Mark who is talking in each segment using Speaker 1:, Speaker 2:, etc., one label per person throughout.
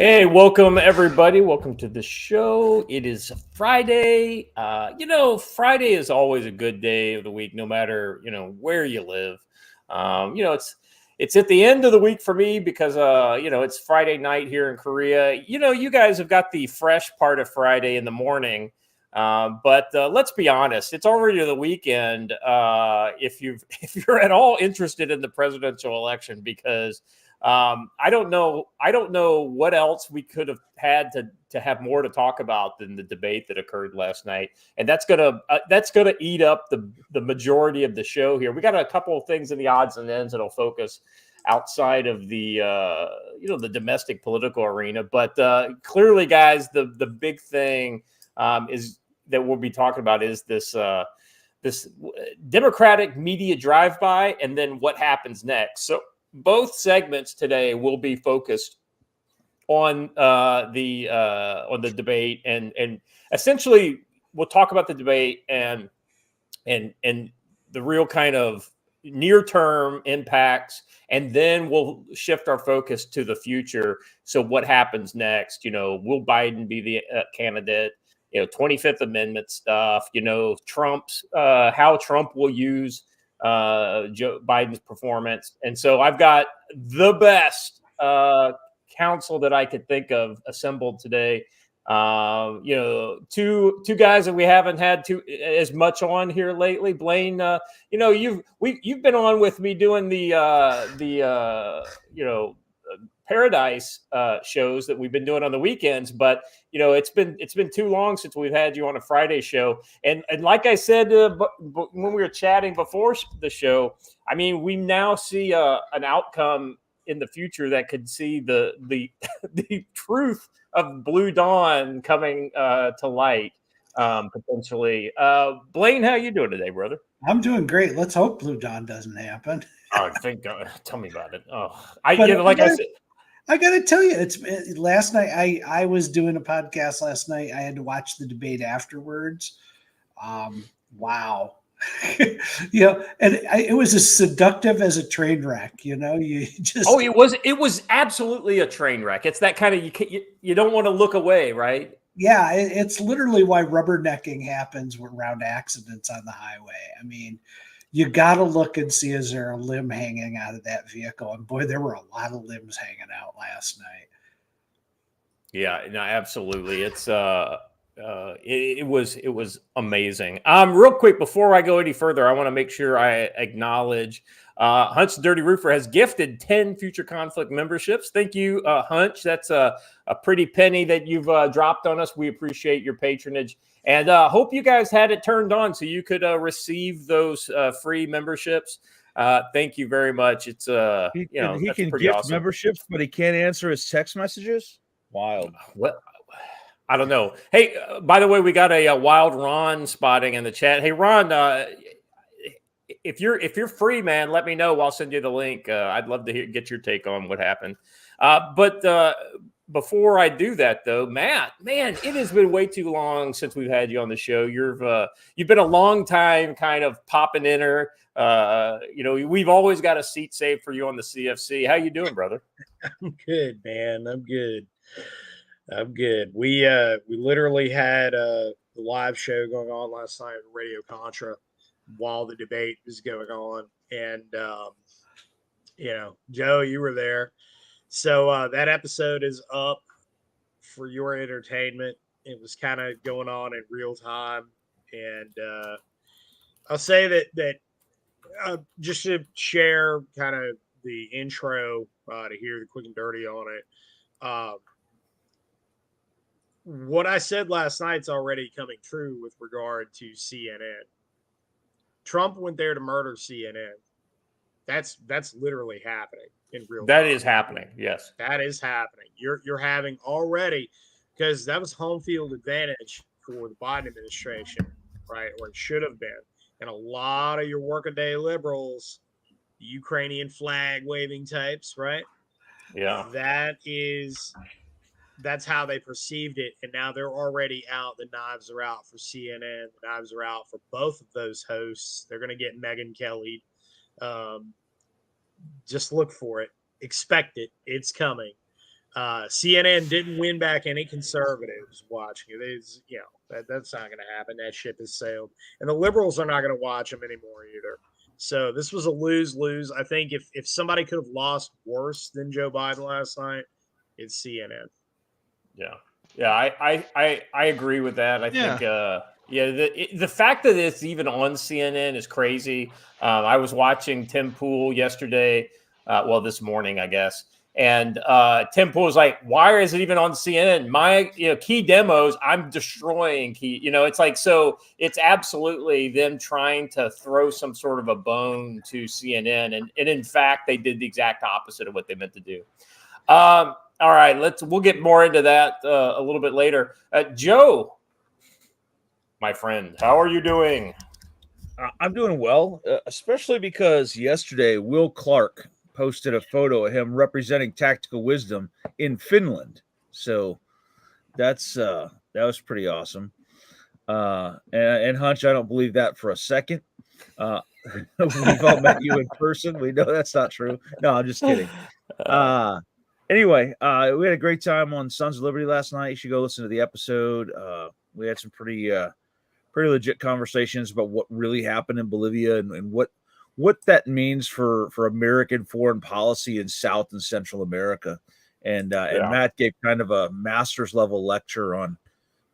Speaker 1: Hey, welcome everybody. Welcome to the show. It is Friday. Friday is always a good day of the week, no matter where you live. It's at the end of the week for me because it's Friday night here in Korea. You guys have got the fresh part of Friday in the morning, but let's be honest, it's already the weekend. If you're at all interested in the presidential election, because I don't know. I don't know what else we could have had to have more to talk about than the debate that occurred last night, and that's gonna eat up the majority of the show here. We got a couple of things in the odds and ends that'll focus outside of the domestic political arena, but clearly, guys, the big thing is that we'll be talking about is this Democratic media drive-by, and then what happens next. So both segments today will be focused on the debate, and essentially we'll talk about the debate and the real kind of near term impacts, and then we'll shift our focus to the future. So what happens next? Will Biden be the candidate? 25th Amendment stuff. Trump's how Trump will use Joe Biden's performance. And so I've got the best council that I could think of assembled today. Two guys that we haven't had as much on here lately. Blaine, you've been on with me doing the Paradise shows that we've been doing on the weekends, but it's been too long since we've had you on a Friday show. And like I said when we were chatting before the show, I mean, we now see an outcome in the future that could see the the truth of Blue Dawn coming to light potentially. Blaine, how you doing today, brother?
Speaker 2: I'm doing great. Let's hope Blue Dawn doesn't happen.
Speaker 1: Oh, thank God. Tell me about it. Oh,
Speaker 2: But
Speaker 1: like I said.
Speaker 2: I got to tell you, last night. I was doing a podcast last night. I had to watch the debate afterwards. Wow, and it was as seductive as a train wreck. You just
Speaker 1: It was absolutely a train wreck. It's that kind of you don't want to look away, right?
Speaker 2: yeah, it's literally why rubbernecking happens around accidents on the highway. I mean, you got to look and see, is there a limb hanging out of that vehicle? And boy, there were a lot of limbs hanging out last night.
Speaker 1: Yeah, no, absolutely. It was amazing. Real quick before I go any further, I want to make sure I acknowledge Hunch the Dirty Roofer has gifted 10 Future Conflict memberships. Thank you, Hunch. That's a pretty penny that you've dropped on us. We appreciate your patronage, and hope you guys had it turned on so you could receive those free memberships. Thank you very much. It's
Speaker 3: he
Speaker 1: that's
Speaker 3: can
Speaker 1: pretty
Speaker 3: gift
Speaker 1: awesome.
Speaker 3: memberships, but he can't answer his text messages. Wild.
Speaker 1: What? I don't know. Hey, by the way, we got a wild Ron spotting in the chat. Hey, Ron, if you're free, man, let me know. I'll send you the link. I'd love to get your take on what happened. But before I do that, though, Matt, man, it has been way too long since we've had you on the show. You've been a long time kind of popping inner. We've always got a seat saved for you on the CFC. How you doing, brother?
Speaker 3: I'm good, man. I'm good. We literally had the live show going on last night at Radio Contra while the debate was going on, and Joe, you were there, so that episode is up for your entertainment. It was kind of going on in real time, and I'll say that just to share kind of the intro to hear the quick and dirty on it. What I said last night's already coming true with regard to CNN. Trump went there to murder CNN. That's literally happening in real time.
Speaker 1: That is happening. Yes,
Speaker 3: that is happening. You're having already, because that was home field advantage for the Biden administration, right? Or it should have been. And a lot of your workaday liberals, the Ukrainian flag waving types, right?
Speaker 1: Yeah.
Speaker 3: That's how they perceived it. And now they're already out. The knives are out for CNN. The knives are out for both of those hosts. They're going to get Megyn Kelly. Just look for it. Expect it. It's coming. CNN didn't win back any conservatives watching it. It's, that's not going to happen. That ship has sailed. And the liberals are not going to watch them anymore either. So this was a lose-lose. I think if somebody could have lost worse than Joe Biden last night, it's CNN.
Speaker 1: Yeah. Yeah, I agree with that. I think the fact that it's even on CNN is crazy. I was watching Tim Pool yesterday, this morning, I guess. And Tim Pool was like, why is it even on CNN? My key demos, I'm destroying key. It's like, so it's absolutely them trying to throw some sort of a bone to CNN. And in fact, they did the exact opposite of what they meant to do. All right, we'll get more into that a little bit later. Joe, my friend, how are you doing?
Speaker 4: I'm doing well, especially because yesterday Will Clark posted a photo of him representing Tactical Wisdom in Finland. So that was pretty awesome. And Hunch, I don't believe that for a second. We've all met you in person. We know that's not true. No, I'm just kidding. Anyway, we had a great time on Sons of Liberty last night. You should go listen to the episode. We had some pretty legit conversations about what really happened in Bolivia and what that means for American foreign policy in South and Central America. And Matt gave kind of a master's level lecture on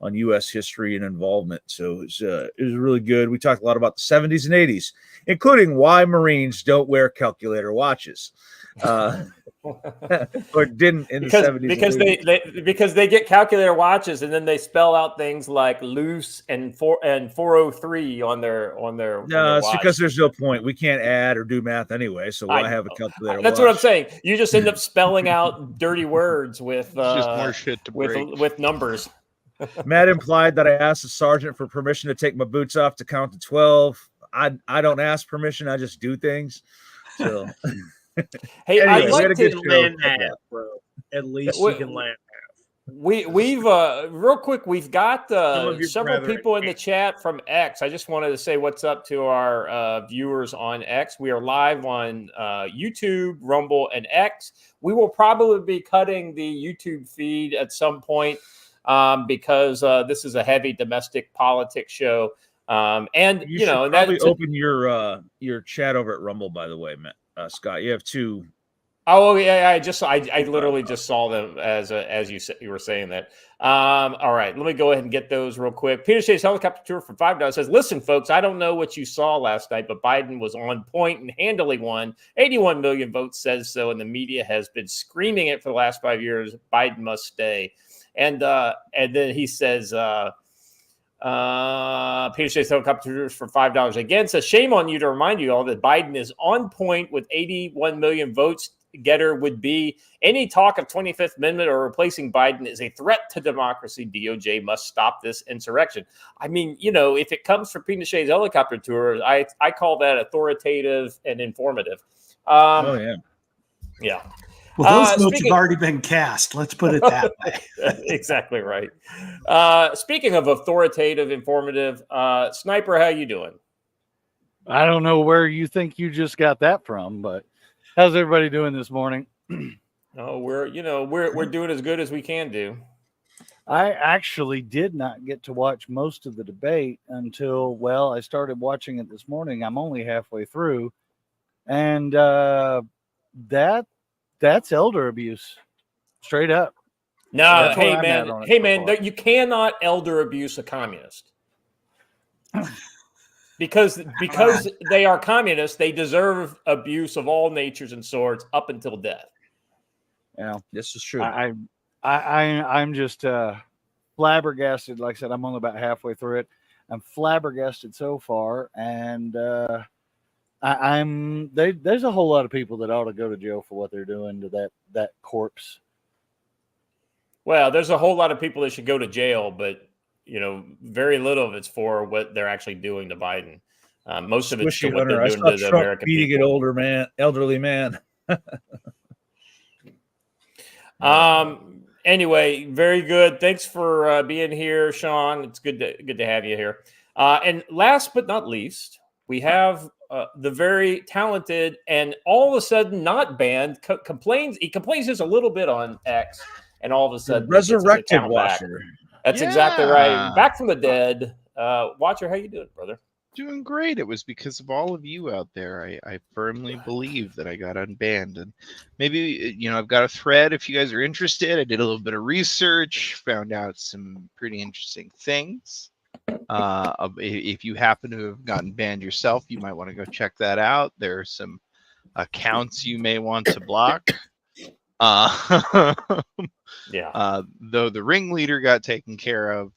Speaker 4: U.S. history and involvement. So it was really good. We talked a lot about the 70s and 80s, including why Marines don't wear calculator watches. Or didn't in the 70s
Speaker 1: because they get calculator watches and then they spell out things like loose and 403 on their
Speaker 4: no, it's watch. Because there's no point. We can't add or do math anyway, so why have a calculator
Speaker 1: That's
Speaker 4: watch?
Speaker 1: What I'm saying. You just end up spelling out dirty words with
Speaker 5: just more shit to
Speaker 1: with numbers.
Speaker 4: Matt implied that I asked the sergeant for permission to take my boots off to count to 12. I don't ask permission, I just do things. So
Speaker 1: hey,
Speaker 3: anyway,
Speaker 1: I'd like to
Speaker 3: land that, bro. At least you can land half.
Speaker 1: We've real quick. We've got several people in the chat from X. I just wanted to say what's up to our viewers on X. We are live on YouTube, Rumble, and X. We will probably be cutting the YouTube feed at some point because this is a heavy domestic politics show. And
Speaker 4: you should probably open your chat over at Rumble. By the way, Matt. Scott, you have two.
Speaker 1: Oh yeah, I literally just saw them as you were saying that. All right, let me go ahead and get those real quick. Peter Shays helicopter tour for $5 says, "Listen, folks, I don't know what you saw last night, but Biden was on point and handily won. 81 million votes says so, and the media has been screaming it for the last 5 years. Biden must stay." And then he says. Peter Shays helicopters for $5 again says, "Shame on you to remind you all that Biden is on point with 81 million votes. Getter would be any talk of 25th Amendment or replacing Biden is a threat to democracy. DOJ must stop this insurrection." I mean, if it comes from Peter Shays helicopter tour, I call that authoritative and informative. Yeah.
Speaker 2: Well, those votes have already been cast. Let's put it that way.
Speaker 1: Exactly right. Speaking of authoritative, informative, Sniper, how you doing?
Speaker 5: I don't know where you think you just got that from, but how's everybody doing this morning?
Speaker 1: Oh, we're doing as good as we can do.
Speaker 5: I actually did not get to watch most of the debate until, I started watching it this morning. I'm only halfway through, and that's elder abuse, straight up.
Speaker 1: No, hey man, you cannot elder abuse a communist because they are communists. They deserve abuse of all natures and sorts up until death.
Speaker 5: Yeah,
Speaker 4: this is true.
Speaker 5: I'm just flabbergasted. Like I said, I'm only about halfway through it. I'm flabbergasted so far, and there's a whole lot of people that ought to go to jail for what they're doing to that corpse.
Speaker 1: Well, there's a whole lot of people that should go to jail, but very little of it's for what they're actually doing to Biden. Most of it's to what they're doing to the American people.
Speaker 4: Beating an elderly man.
Speaker 1: Anyway, very good. Thanks for being here, Sean. It's good to have you here. And last but not least, we have the very talented and all of a sudden not banned complains. He complains just a little bit on X, and all of a
Speaker 4: The
Speaker 1: sudden gets his
Speaker 4: resurrected
Speaker 1: account back.
Speaker 4: Watcher.
Speaker 1: That's exactly right.
Speaker 6: Yeah.
Speaker 1: Back from the dead. Watcher, how you doing, brother?
Speaker 6: Doing great. It was because of all of you out there. I firmly believe that I got unbanned. And maybe, I've got a thread if you guys are interested. I did a little bit of research, found out some pretty interesting things. If you happen to have gotten banned yourself, you might want to go check that out. There are some accounts you may want to block.
Speaker 1: Yeah.
Speaker 6: Though the ringleader got taken care of,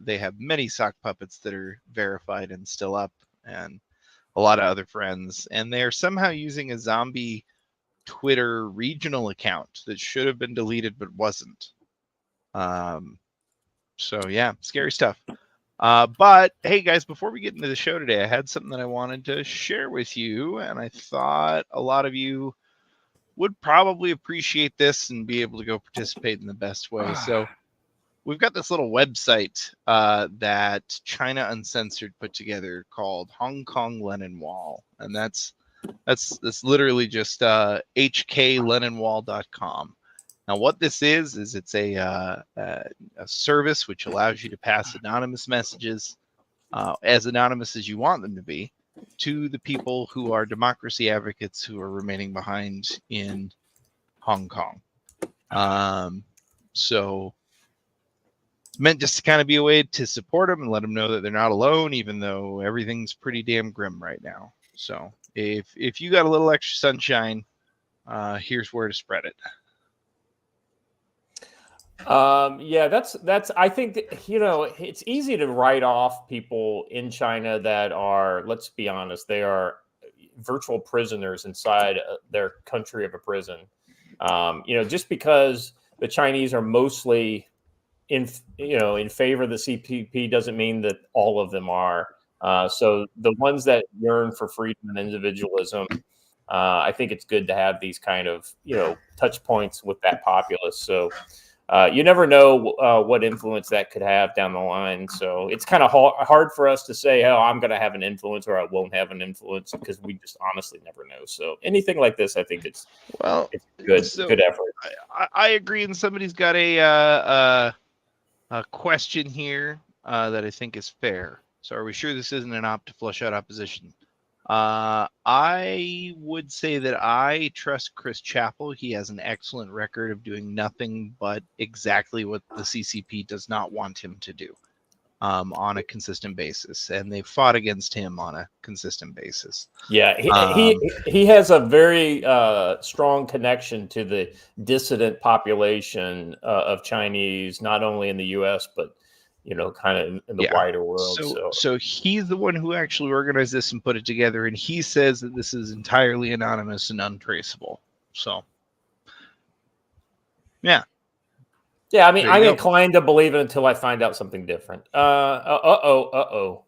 Speaker 6: they have many sock puppets that are verified and still up, and a lot of other friends. And they're somehow using a zombie Twitter regional account that should have been deleted but wasn't. So yeah, scary stuff. But hey guys, before we get into the show today, I had something that I wanted to share with you, and I thought a lot of you would probably appreciate this and be able to go participate in the best way. So we've got this little website that China Uncensored put together called Hong Kong Lenin Wall, and that's literally just hkleninwall.com. Now, what this is it's a service which allows you to pass anonymous messages, as anonymous as you want them to be, to the people who are democracy advocates who are remaining behind in Hong Kong. So it's meant just to kind of be a way to support them and let them know that they're not alone, even though everything's pretty damn grim right now. So if you got a little extra sunshine, here's where to spread it.
Speaker 1: Yeah, that's I think that, it's easy to write off people in China that are, let's be honest, they are virtual prisoners inside their country of a prison. Just because the Chinese are mostly in favor of the CPP doesn't mean that all of them are. So the ones that yearn for freedom and individualism, I think it's good to have these kind of, touch points with that populace. So you never know what influence that could have down the line. So it's kind of hard for us to say, oh, I'm going to have an influence or I won't have an influence, because we just honestly never know. So anything like this, I think it's good, good effort.
Speaker 6: I agree. And somebody's got a question here that I think is fair. So are we sure this isn't an opt to flush out opposition? I would say that I trust Chris Chappell. He has an excellent record of doing nothing but exactly what the CCP does not want him to do, on a consistent basis, and they've fought against him on a consistent basis.
Speaker 1: Yeah, he has a very strong connection to the dissident population of Chinese, not only in the U.S. but kind of in the wider world.
Speaker 6: So he's the one who actually organized this and put it together, and he says that this is entirely anonymous and untraceable. So, yeah.
Speaker 1: Yeah, I mean, I'm inclined to believe it until I find out something different. Toes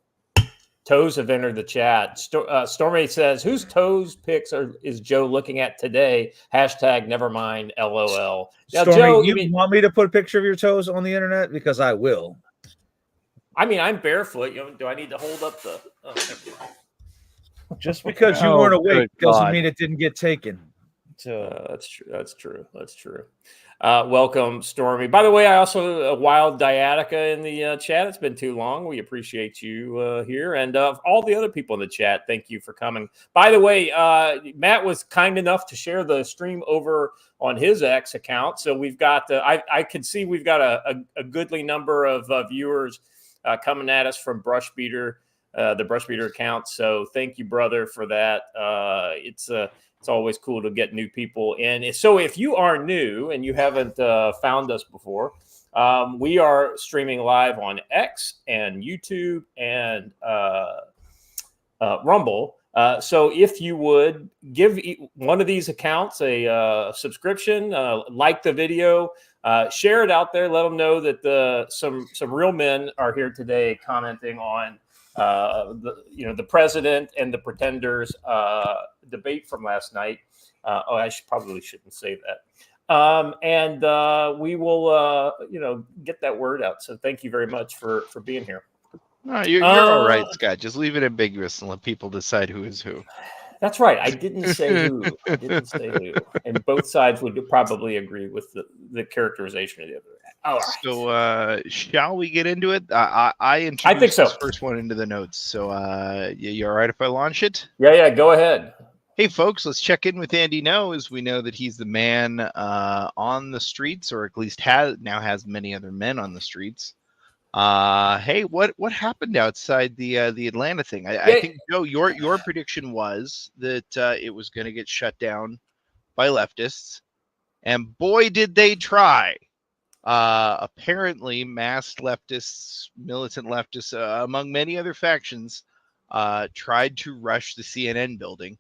Speaker 1: have entered the chat. Stormy says, whose toes pics is Joe looking at today? Hashtag never mind, LOL. Now,
Speaker 4: Stormy,
Speaker 1: Joe,
Speaker 4: you want me to put a picture of your toes on the internet? Because I will.
Speaker 1: I mean, I'm barefoot. Do I need to hold up the... Oh,
Speaker 4: just because you weren't awake doesn't mean it didn't get taken. So
Speaker 1: that's true. That's true. Welcome, Stormy. By the way, I also a wild Diatica in the chat. It's been too long. We appreciate you here, and all the other people in the chat. Thank you for coming. By the way, Matt was kind enough to share the stream over on his X account, so we've got. I can see we've got a goodly number of viewers coming at us from Brushbeater, the Brushbeater account. So thank you, brother, for that. It's always cool to get new people in. So if you are new and you haven't found us before, we are streaming live on X and YouTube and Rumble. So if you would give one of these accounts a subscription, like the video, share it out there. Let them know that some real men are here today commenting on the president and the pretenders debate from last night. I probably shouldn't say that. And we will get that word out. So thank you very much for being here.
Speaker 6: No, you're all right, Scott. Just leave it ambiguous and let people decide who is who.
Speaker 1: That's right. I didn't say who. I didn't say who. And both sides would probably agree with the characterization of the other. All right.
Speaker 6: So, shall we get into it? I introduced
Speaker 1: think so.
Speaker 6: this first one into the notes. So, you all right if I launch it?
Speaker 1: Yeah. Go ahead.
Speaker 6: Hey, folks, let's check in with Andy No, as we know that he's the man on the streets, or at least now has many other men on the streets. Hey, what happened outside the Atlanta thing? I think, Joe, your prediction was that it was going to get shut down by leftists, and boy, did they try. Apparently, masked leftists, militant leftists, among many other factions, tried to rush the CNN building,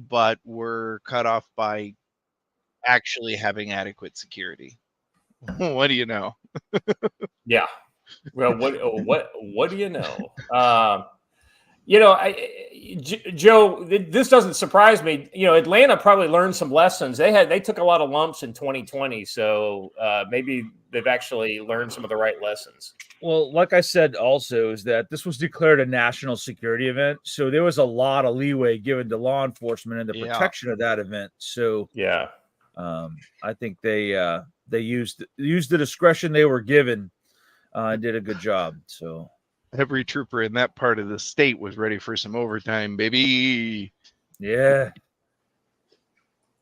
Speaker 6: but were cut off by actually having adequate security. What do you know?
Speaker 1: Yeah. Well, what do you know? Joe, this doesn't surprise me. Atlanta probably learned some lessons. They took a lot of lumps in 2020, so maybe they've actually learned some of the right lessons.
Speaker 4: Well, like I said, also is that this was declared a national security event, so there was a lot of leeway given to law enforcement in the protection of that event. So
Speaker 1: yeah,
Speaker 4: I think they used the discretion they were given and did a good job. So
Speaker 6: every trooper in that part of the state was ready for some overtime, baby.
Speaker 4: Yeah.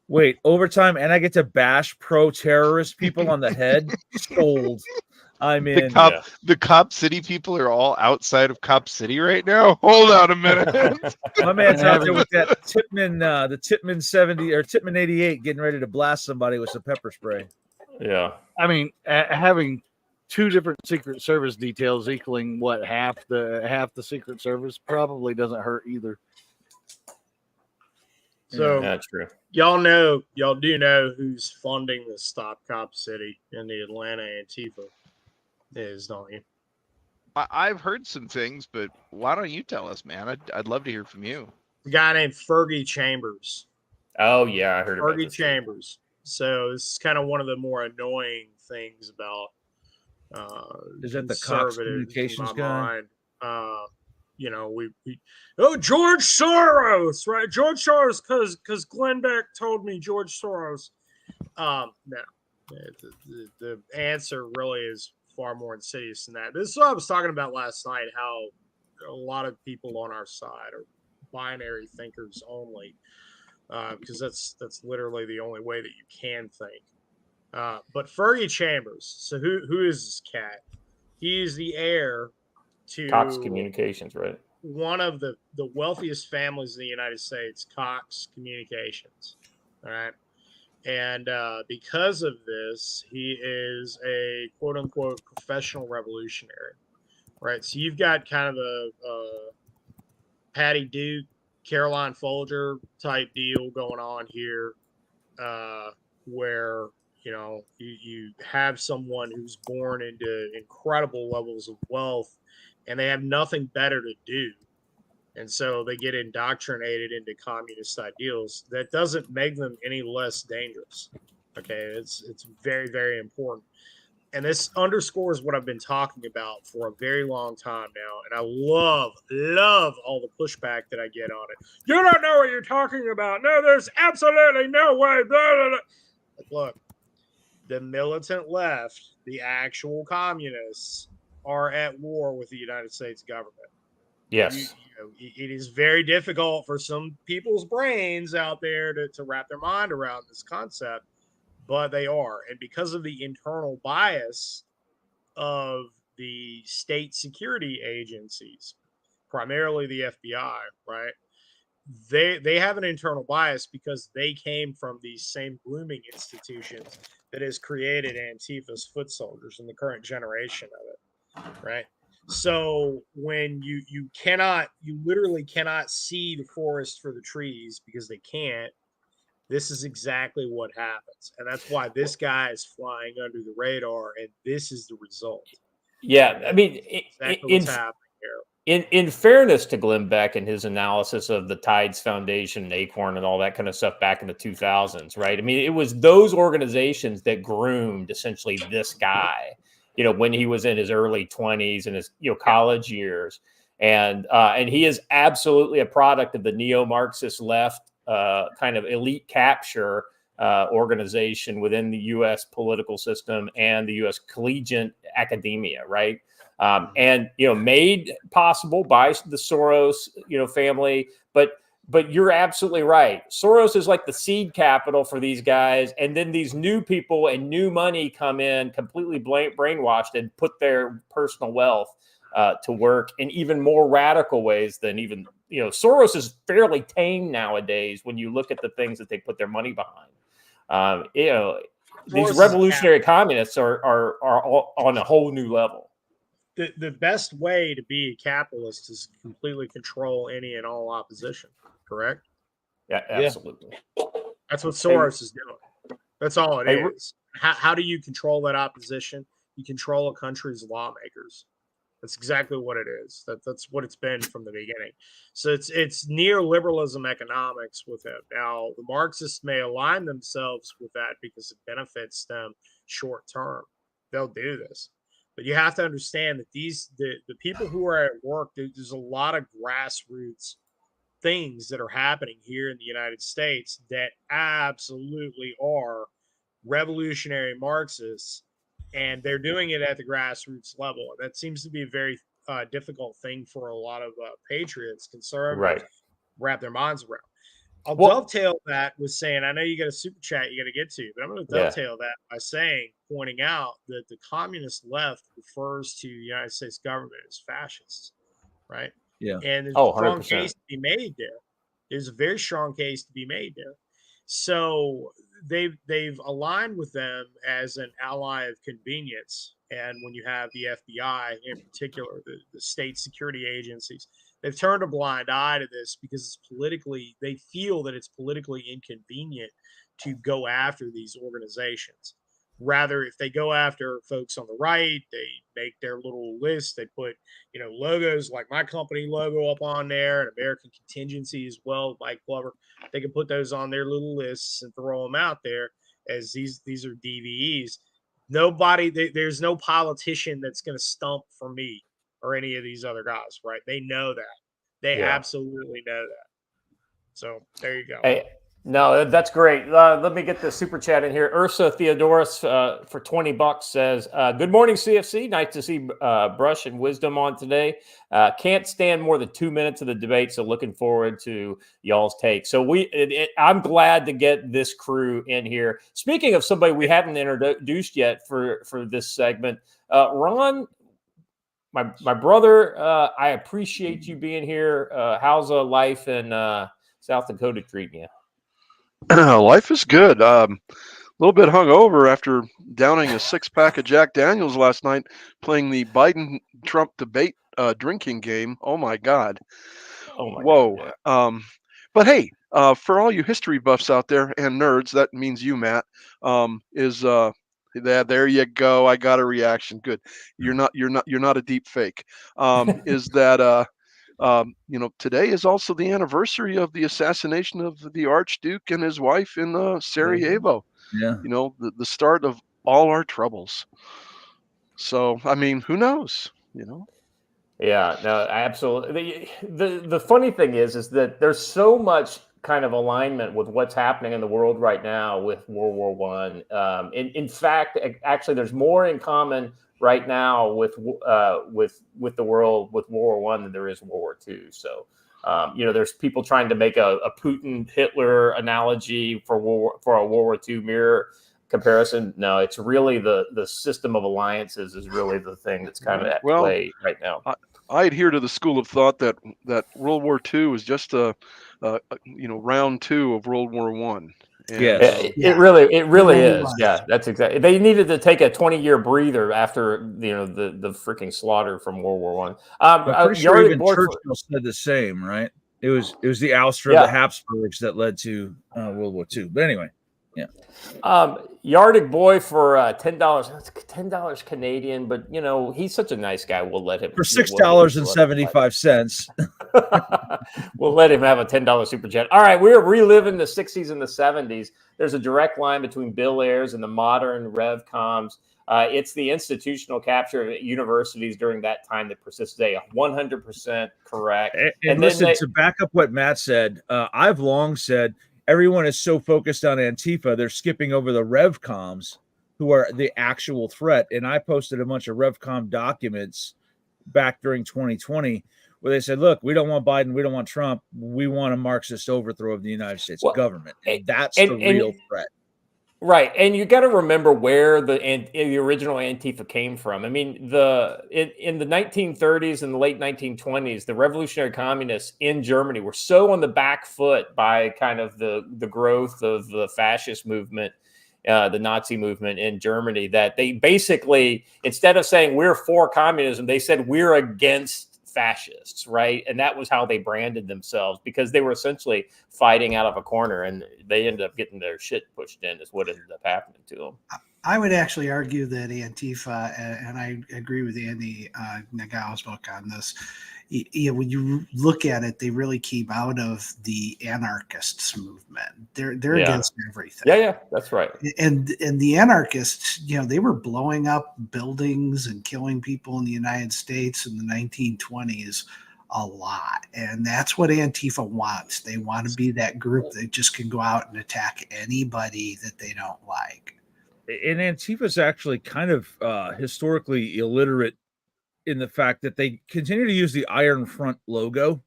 Speaker 4: Wait, overtime, and I get to bash pro-terrorist people on the head? Sold. I'm in.
Speaker 6: The Cop City people are all outside of Cop City right now. Hold on a minute.
Speaker 4: My man's out there with that the Titman 70 or Titman 88, getting ready to blast somebody with some pepper spray.
Speaker 1: Yeah.
Speaker 5: I mean, having two different Secret Service details equaling what half the Secret Service probably doesn't hurt either.
Speaker 3: So
Speaker 1: that's true.
Speaker 3: Y'all do know who's funding the Stop Cop City in the Atlanta Antifa is, don't you?
Speaker 6: I've heard some things, but why don't you tell us, man? I'd love to hear from you.
Speaker 3: A guy named Fergie Chambers.
Speaker 1: Oh yeah, I heard about
Speaker 3: Fergie
Speaker 1: this.
Speaker 3: Chambers. So this is kind of one of the more annoying things about
Speaker 4: is that the Cox Communications guy?
Speaker 3: George Soros, right? George Soros, because Glenn Beck told me George Soros. No, the answer really is far more insidious than that. This is what I was talking about last night, how a lot of people on our side are binary thinkers only, because that's literally the only way that you can think. But Fergie Chambers, so who is this cat? He is the heir to
Speaker 1: Cox Communications, right?
Speaker 3: One of the wealthiest families in the United States, Cox Communications. All right. And because of this, he is a quote unquote professional revolutionary. Right. So you've got kind of a Patty Duke, Caroline Folger type deal going on here, where you have someone who's born into incredible levels of wealth and they have nothing better to do. And so they get indoctrinated into communist ideals. That doesn't make them any less dangerous. Okay. It's very, very important. And this underscores what I've been talking about for a very long time now. And I love all the pushback that I get on it. You don't know what you're talking about. No, there's absolutely no way. Blah, blah, blah. Look, the militant left, the actual communists, are at war with the United States government.
Speaker 1: Yes.
Speaker 3: It is very difficult for some people's brains out there to wrap their mind around this concept, but they are. And because of the internal bias of the state security agencies, primarily the FBI, right? They have an internal bias because they came from these same grooming institutions that has created Antifa's foot soldiers in the current generation of it, right? So when you literally cannot see the forest for the trees because they can't, this is exactly what happens. And that's why this guy is flying under the radar, and this is the result.
Speaker 1: Yeah, I mean,
Speaker 3: exactly what's happening here.
Speaker 1: In fairness to Glenn Beck and his analysis of the Tides Foundation, Acorn, and all that kind of stuff back in the 2000s, right? I mean, it was those organizations that groomed essentially this guy. when he was in his early 20s and his college years. And he is absolutely a product of the neo-Marxist left kind of elite capture organization within the U.S. political system and the U.S. collegiate academia, right? And made possible by the Soros family, but you're absolutely right. Soros is like the seed capital for these guys, and then these new people and new money come in completely brainwashed and put their personal wealth to work in even more radical ways than even Soros is fairly tame nowadays when you look at the things that they put their money behind. These revolutionary communists are on a whole new level.
Speaker 3: The best way to be a capitalist is to completely control any and all opposition. Correct?
Speaker 1: Yeah, absolutely.
Speaker 3: That's what Soros is doing. That's all it is. How do you control that opposition? You control a country's lawmakers. That's exactly what it is. That's what it's been from the beginning. So it's neoliberalism economics with it. Now, the Marxists may align themselves with that because it benefits them short term. They'll do this. But you have to understand that the people who are at work, there's a lot of grassroots things that are happening here in the United States that absolutely are revolutionary Marxists, and they're doing it at the grassroots level. That seems to be a very difficult thing for a lot of patriots, conservatives, wrap their minds around. I'll dovetail that with saying, I know you got a super chat you got to get to, but I'm going to dovetail that by pointing out that the communist left refers to the United States government as fascists, right?
Speaker 4: Yeah.
Speaker 3: And there's a strong case to be made there. There's a very strong case to be made there. So they've aligned with them as an ally of convenience. And when you have the FBI in particular, the state security agencies, they've turned a blind eye to this because they feel that it's politically inconvenient to go after these organizations. Rather, if they go after folks on the right, they make their little list. They put, logos like my company logo up on there, and American Contingency as well, Mike Glover. They can put those on their little lists and throw them out there as these are DVEs. There's no politician that's going to stump for me or any of these other guys, right? They know that. They absolutely know that. So there you go.
Speaker 1: Hey. No, that's great. Let me get the super chat in here. Ursa Theodoros for $20 says, good morning, CFC. Nice to see Brush and Wisdom on today. Can't stand more than 2 minutes of the debate, so looking forward to y'all's take. So I'm glad to get this crew in here. Speaking of somebody we haven't introduced yet for this segment, Ron, my brother, I appreciate you being here. How's life in South Dakota treating you?
Speaker 7: Life is good. A little bit hungover after downing a 6-pack of Jack Daniels last night, playing the Biden-Trump debate drinking game. Oh my God! Whoa! God. But hey, for all you history buffs out there and nerds, that means you, Matt. There you go. I got a reaction. Good. You're not a deep fake. Is that today is also the anniversary of the assassination of the Archduke and his wife in Sarajevo.
Speaker 4: Yeah.
Speaker 7: The start of all our troubles. So, I mean, who knows?
Speaker 1: Yeah, no, absolutely. The funny thing is that there's so much kind of alignment with what's happening in the world right now with World War I. In fact, actually, there's more in common right now with the world with World War I than there is World War II. So, there's people trying to make a Putin Hitler analogy for a World War II mirror comparison. No, it's really the system of alliances is really the thing that's kind of at play right now.
Speaker 7: I adhere to the school of thought that World War II was just a round 2 of World War I.
Speaker 1: It really is. Yeah, that's exactly. They needed to take a 20-year breather after the freaking slaughter from World War I.
Speaker 4: I'm pretty sure even Churchill said the same, right? It was the ouster of the Habsburgs that led to World War II. But anyway, yeah.
Speaker 1: Yardic Boy for $10. That's $10 Canadian, but he's such a nice guy. We'll let him
Speaker 4: for $6.75.
Speaker 1: We'll let him have a $10 super chat. All right, we're reliving the 60s and the 70s. There's a direct line between Bill Ayers and the modern RevComs. It's the institutional capture of universities during that time that persists today. 100% correct.
Speaker 4: And listen, to back up what Matt said, I've long said everyone is so focused on Antifa, they're skipping over the RevComs, who are the actual threat. And I posted a bunch of RevCom documents back during 2020 where they said, look, we don't want Biden, we don't want Trump, we want a Marxist overthrow of the United States government. And that's the real threat.
Speaker 1: Right, and you got to remember where the original Antifa came from. I mean, in the 1930s and the late 1920s, the revolutionary communists in Germany were so on the back foot by kind of the growth of the fascist movement, the Nazi movement in Germany, that they basically, instead of saying we're for communism, they said we're against fascists, right? And that was how they branded themselves, because they were essentially fighting out of a corner, and they ended up getting their shit pushed in, is what ended up happening to them.
Speaker 2: I would actually argue that Antifa, and I agree with Andy Nagau's book on this, when you look at it, they really came out of the anarchists movement. They're against everything.
Speaker 1: Yeah, that's right.
Speaker 2: And the anarchists, they were blowing up buildings and killing people in the United States in the 1920s a lot. And that's what Antifa wants. They want to be that group that just can go out and attack anybody that they don't like.
Speaker 4: And Antifa is actually kind of historically illiterate in the fact that they continue to use the Iron Front logo.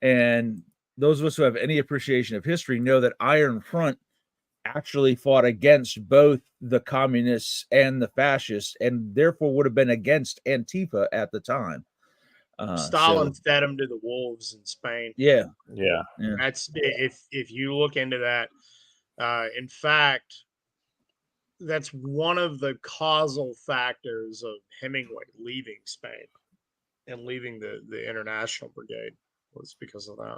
Speaker 4: And those of us who have any appreciation of history know that Iron Front actually fought against both the communists and the fascists, and therefore would have been against Antifa at the time.
Speaker 3: Stalin fed them to the wolves in Spain.
Speaker 4: Yeah.
Speaker 3: That's if you look into that. In fact, that's one of the causal factors of Hemingway leaving Spain and leaving the International Brigade, was because of that.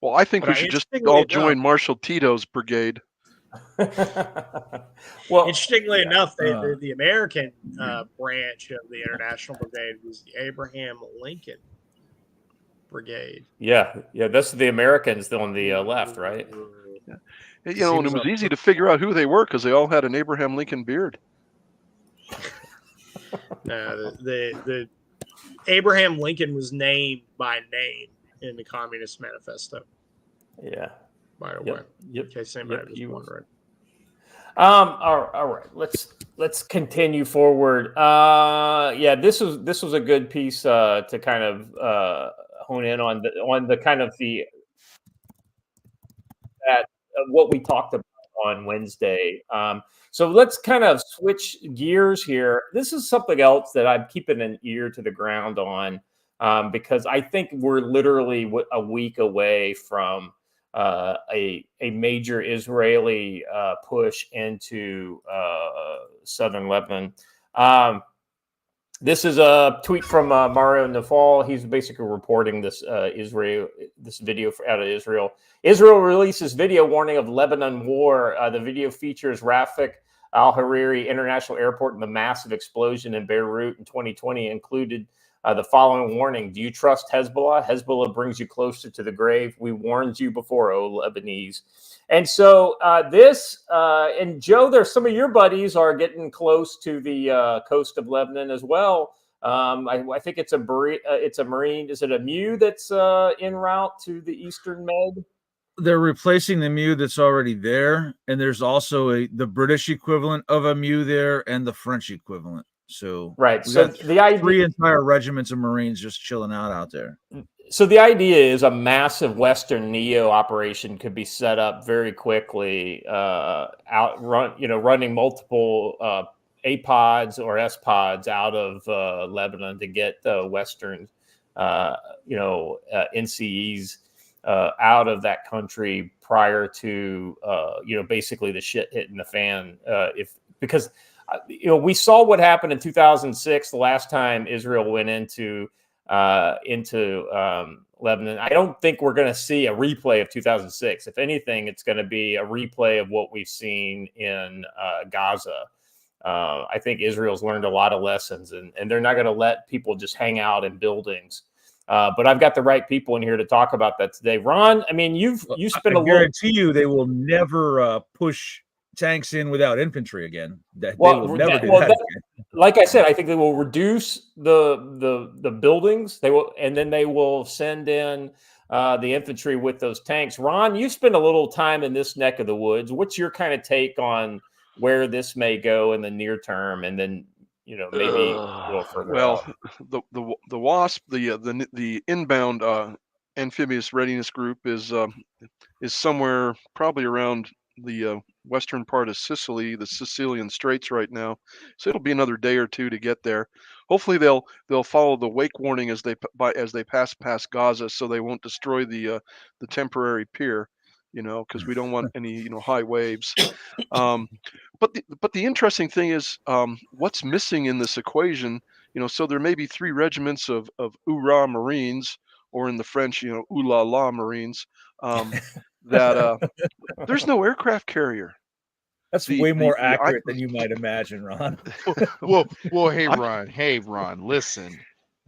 Speaker 7: Well, I think we should just all join Marshal Tito's brigade.
Speaker 1: Well,
Speaker 3: interestingly enough, the American branch of the International Brigade was the Abraham Lincoln Brigade.
Speaker 1: Yeah, that's the Americans on the left, right?
Speaker 7: Yeah. And it was easy to figure out who they were because they all had an Abraham Lincoln beard.
Speaker 3: The Abraham Lincoln was named by name in the Communist Manifesto.
Speaker 1: Yeah.
Speaker 3: By the way,
Speaker 1: in
Speaker 3: case anybody was wondering.
Speaker 1: All right. Let's continue forward. This was a good piece to kind of hone in on the kind of what we talked about on Wednesday. So let's kind of switch gears here. This is something else that I'm keeping an ear to the ground on, because I think we're literally a week away from a major Israeli push into southern Lebanon. This is a tweet from Mario Naval. He's basically reporting this video out of Israel. Israel releases video warning of Lebanon war. The video features Rafik al-Hariri International Airport and the massive explosion in Beirut in 2020 included the following warning. Do you trust Hezbollah? Hezbollah brings you closer to the grave. We warned you before, O Lebanese. And so and Joe, there's some of your buddies are getting close to the coast of Lebanon as well. I think it's a Marine. Is it a MEU that's en route to the Eastern Med?
Speaker 4: They're replacing the MEU that's already there, and there's also the British equivalent of a MEU there and the French equivalent. So
Speaker 1: right. So the idea,
Speaker 4: 3 entire regiments of Marines just chilling out there.
Speaker 1: So the idea is a massive Western NEO operation could be set up very quickly, running multiple A-pods or S-pods out of Lebanon to get the Western, NCEs out of that country prior to, basically the shit hitting the fan. Because we saw what happened in 2006, the last time Israel went into Lebanon. I don't think we're going to see a replay of 2006. If anything, it's going to be a replay of what we've seen in Gaza. I think Israel's learned a lot of lessons, and they're not going to let people just hang out in buildings. But I've got the right people in here to talk about that today. Ron, I mean, you spent
Speaker 4: I guarantee you they will never push tanks in without infantry again. That
Speaker 1: Well,
Speaker 4: they will never do
Speaker 1: well,
Speaker 4: that again.
Speaker 1: like I said, I think they will reduce the buildings. They will, and then they will send in the infantry with those tanks. Ron, you spent a little time in this neck of the woods. What's your kind of take on where this may go in the near term, and then maybe a little further
Speaker 7: Well,
Speaker 1: out?
Speaker 7: the WASP, the inbound amphibious readiness group is somewhere probably around the western part of Sicily, the Sicilian Straits right now. So it'll be another day or two to get there. Hopefully they'll follow the wake warning as they pass past Gaza, so they won't destroy the temporary pier, because we don't want any high waves. But the interesting thing is what's missing in this equation. So there may be 3 regiments of Ourah Marines, or in the French, Ooh la la Marines. That there's no aircraft carrier.
Speaker 4: That's way more accurate than you might imagine, Ron.
Speaker 6: Well, hey, Ron, listen.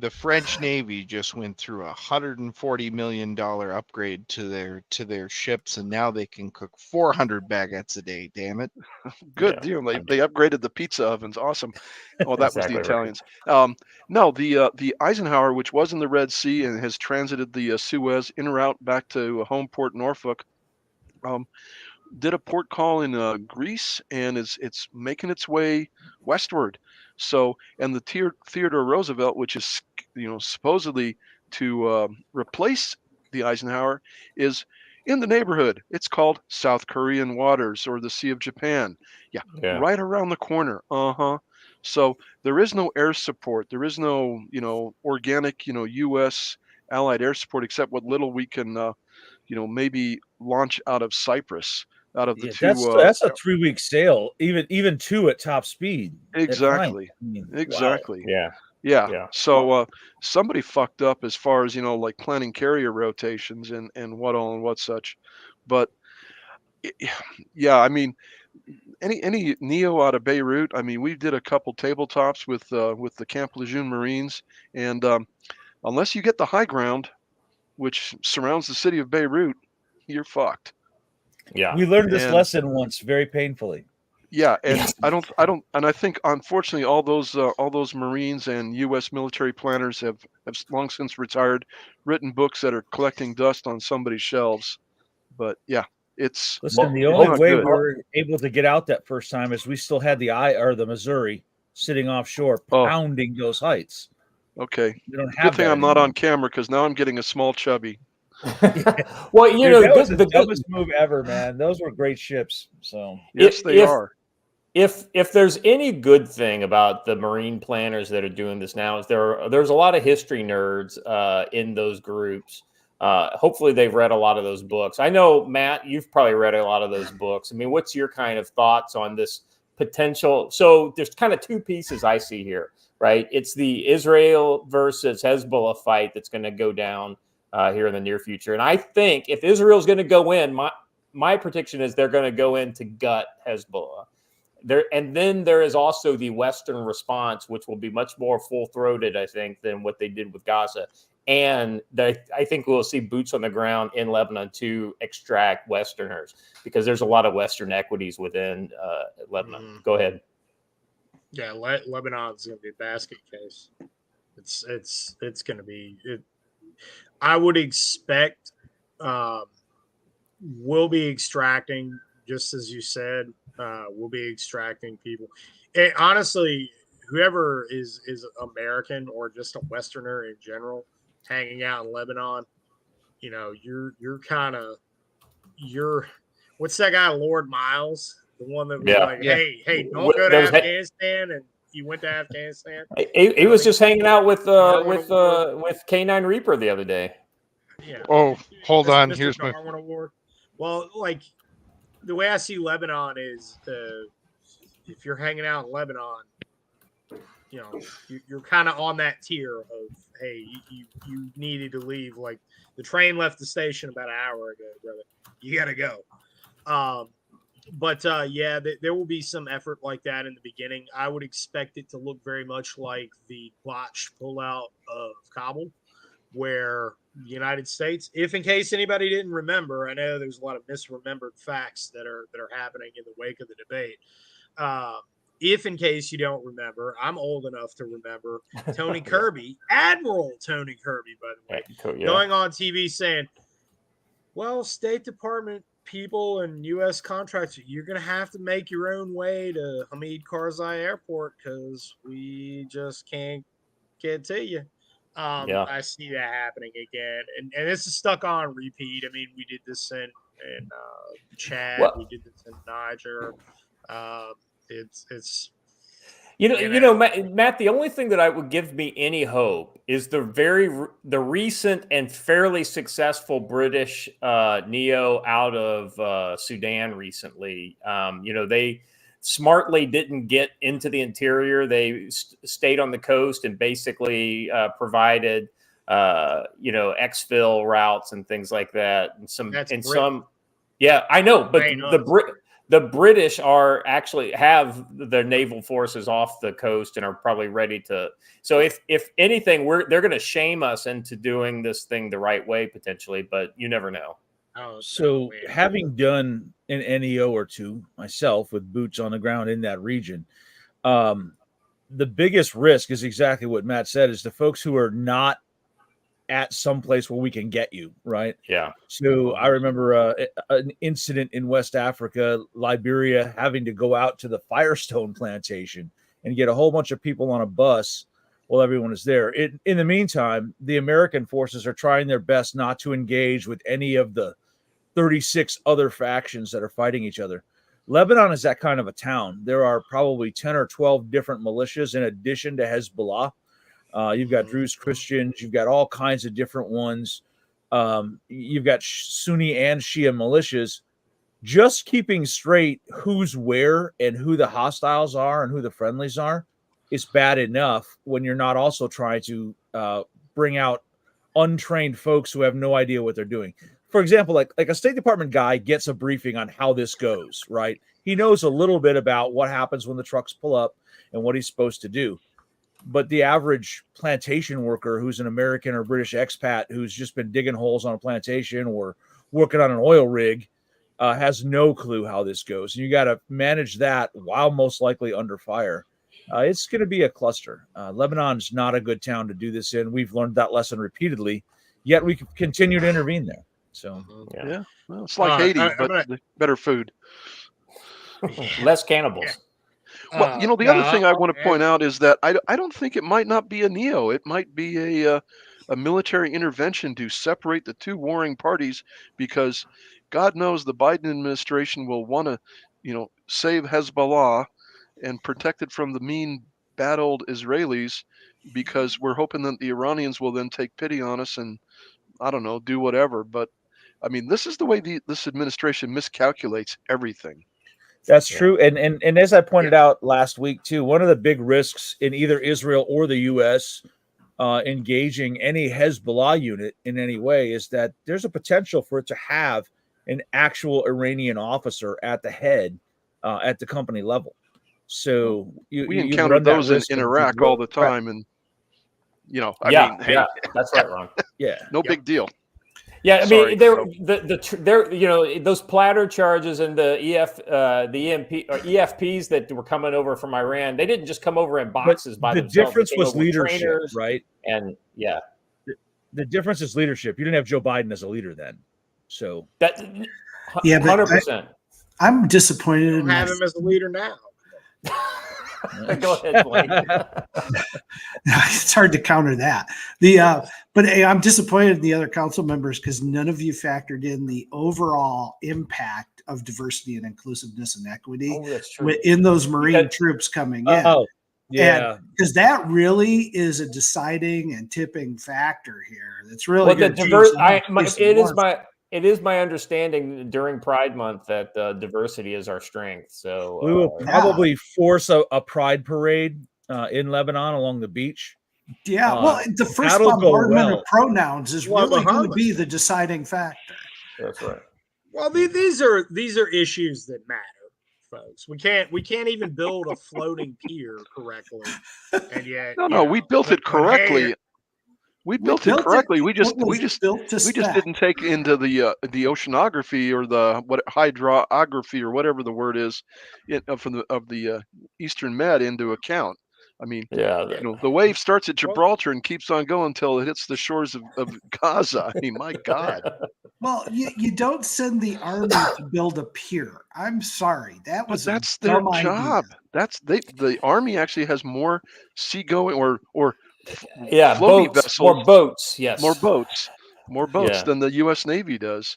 Speaker 6: The French Navy just went through $140 million upgrade to their ships, and now they can cook 400 baguettes a day. Damn it!
Speaker 7: Good deal. They upgraded the pizza ovens. Awesome. Oh, that
Speaker 1: Exactly
Speaker 7: was the
Speaker 1: right.
Speaker 7: Italians. No, the Eisenhower, which was in the Red Sea and has transited the Suez en route back to home port Norfolk, did a port call in Greece, and it's making its way westward. So, and the Theodore Roosevelt, which is supposedly to replace the Eisenhower, is in the neighborhood. It's called South Korean waters, or the Sea of Japan. Yeah, right around the corner. So there is no air support. There is no organic U.S. Allied air support, except what little we can maybe launch out of Cyprus. Out of the two,
Speaker 4: that's a 3-week sail, even 2 at top speed.
Speaker 7: Exactly. Exactly.
Speaker 1: Wow.
Speaker 7: Yeah. So somebody fucked up as far as like planning carrier rotations and what all and what such. But yeah, I mean, any Neo out of Beirut. I mean, we did a couple tabletops with the Camp Lejeune Marines, and unless you get the high ground, which surrounds the city of Beirut, you're fucked.
Speaker 1: Yeah,
Speaker 4: we learned this lesson once, very painfully.
Speaker 7: Yeah, and I don't, and I think unfortunately all those Marines and U.S. military planners have long since retired, written books that are collecting dust on somebody's shelves. But yeah, it's
Speaker 4: listen. The only way we were able to get out that first time is we still had the Missouri sitting offshore, pounding those heights.
Speaker 7: Okay,
Speaker 4: we don't have
Speaker 7: good thing I'm not on camera, because now I'm getting a small chubby.
Speaker 1: Well,
Speaker 4: dude, that was the dumbest move ever, man. Those were great ships. So
Speaker 7: yes, they are.
Speaker 1: If there's any good thing about the Marine planners that are doing this now, is there's a lot of history nerds in those groups. Hopefully they've read a lot of those books. I know, Matt, you've probably read a lot of those books. I mean, what's your kind of thoughts on this potential? So there's kind of 2 pieces I see here, right? It's the Israel versus Hezbollah fight that's going to go down here in the near future. And I think if Israel's going to go in, my prediction is they're going to go in to gut Hezbollah. And then there is also the Western response, which will be much more full-throated, I think, than what they did with Gaza. And I think we'll see boots on the ground in Lebanon to extract Westerners, because there's a lot of Western equities within Lebanon. Go ahead.
Speaker 3: Yeah, Lebanon's going to be a basket case. It's going to be. I would expect we'll be extracting, just as you said. We'll be extracting people. And honestly, whoever is American or just a Westerner in general, hanging out in Lebanon, you're what's that guy, Lord Miles, the one that was hey, don't go to Afghanistan, and you went to Afghanistan.
Speaker 1: He was just hanging out with K9 Reaper the other day.
Speaker 3: Yeah.
Speaker 6: Oh, hold on.
Speaker 3: Here's my award. Well, like, the way I see Lebanon is, if you're hanging out in Lebanon, you're kind of on that tier of, hey, you needed to leave. Like, the train left the station about an hour ago, brother. You got to go. But there will be some effort like that in the beginning. I would expect it to look very much like the botched pullout of Kabul. where the United States, if in case anybody didn't remember, I know there's a lot of misremembered facts that are happening in the wake of the debate. If in case you don't remember, I'm old enough to remember Tony Kirby, Admiral Tony Kirby, by the way, going on TV saying, well, State Department people and U.S. contractors, you're going to have to make your own way to Hamid Karzai Airport because we just can't get to you. I see that happening again. And this is stuck on repeat. I mean, we did this in Chad. We did this in Niger. It's
Speaker 1: Matt, the only thing that would give me any hope is the recent and fairly successful British NEO out of Sudan recently. They smartly didn't get into the interior. They stayed on the coast and basically provided, exfil routes and things like that. Yeah, I know, but the British are actually have their naval forces off the coast and are probably ready to. So if anything, they're going to shame us into doing this thing the right way potentially, but you never know.
Speaker 4: So having done an NEO or two myself with boots on the ground in that region, the biggest risk is exactly what Matt said, is the folks who are not at some place where we can get you, right?
Speaker 1: Yeah.
Speaker 4: So I remember an incident in West Africa, Liberia, having to go out to the Firestone plantation and get a whole bunch of people on a bus while everyone is there. In the meantime, the American forces are trying their best not to engage with any of the 36 other factions that are fighting each other. Lebanon is that kind of a town. There are probably 10 or 12 different militias in addition to Hezbollah. You've got Druze Christians. You've got all kinds of different ones. You've got Sunni and Shia militias. Just keeping straight who's where and who the hostiles are and who the friendlies are is bad enough when you're not also trying to bring out untrained folks who have no idea what they're doing. For example, like a State Department guy gets a briefing on how this goes, right? He knows a little bit about what happens when the trucks pull up and what he's supposed to do. But the average plantation worker who's an American or British expat who's just been digging holes on a plantation or working on an oil rig has no clue how this goes. And you got to manage that while most likely under fire. It's going to be a cluster. Lebanon's not a good town to do this in. We've learned that lesson repeatedly, yet we continue to intervene there. So,
Speaker 7: yeah. Well, it's like Haiti, but better food.
Speaker 1: Less cannibals.
Speaker 3: Yeah.
Speaker 7: Well, the other thing I want to point out is that I don't think it might not be a NEO. It might be a military intervention to separate the two warring parties, because God knows the Biden administration will want to, save Hezbollah and protect it from the mean, bad old Israelis, because we're hoping that the Iranians will then take pity on us and, I don't know, do whatever. But, I mean, this is the way this administration miscalculates everything.
Speaker 4: That's true. And as I pointed out last week, too, one of the big risks in either Israel or the U.S. Engaging any Hezbollah unit in any way is that there's a potential for it to have an actual Iranian officer at the head at the company level. So
Speaker 7: we encounter those in Iraq all the time. Right. And,
Speaker 1: that's right, Ron.
Speaker 4: Yeah.
Speaker 7: No big deal.
Speaker 1: Yeah, I mean, those platter charges and the EFPs that were coming over from Iran, they didn't just come over in boxes by themselves.
Speaker 4: The difference was leadership, right?
Speaker 1: And
Speaker 4: the difference is leadership. You didn't have Joe Biden as a leader then, so
Speaker 1: that 100%.
Speaker 2: I'm disappointed.
Speaker 3: I don't have him as a leader now.
Speaker 1: Go ahead, Blake.
Speaker 2: It's hard to counter that. But I'm disappointed in the other council members because none of you factored in the overall impact of diversity and inclusiveness and equity in those Marine troops coming in.
Speaker 4: Oh, yeah.
Speaker 2: Because that really is a deciding and tipping factor here. That's really
Speaker 1: It is my understanding during Pride Month that diversity is our strength. So
Speaker 4: we will probably force a pride parade in Lebanon along the beach.
Speaker 2: Yeah, well, the first bombardment of pronouns is really going to be the deciding factor.
Speaker 1: That's right.
Speaker 3: Well, these are issues that matter, folks. We can't even build a floating pier correctly, and yet
Speaker 7: we built it correctly. We built it correctly. We just
Speaker 2: built to spec.
Speaker 7: didn't take into the oceanography or the hydrography or whatever the word is from the Eastern Med into account. I mean,
Speaker 1: Yeah,
Speaker 7: the wave starts at Gibraltar and keeps on going until it hits the shores of Gaza. I mean, my God.
Speaker 2: Well, you don't send the army to build a pier. I'm sorry,
Speaker 7: But that's their job. The army actually has more seagoing or floaty vessels,
Speaker 1: more boats, yes,
Speaker 7: more boats than the U.S. Navy does.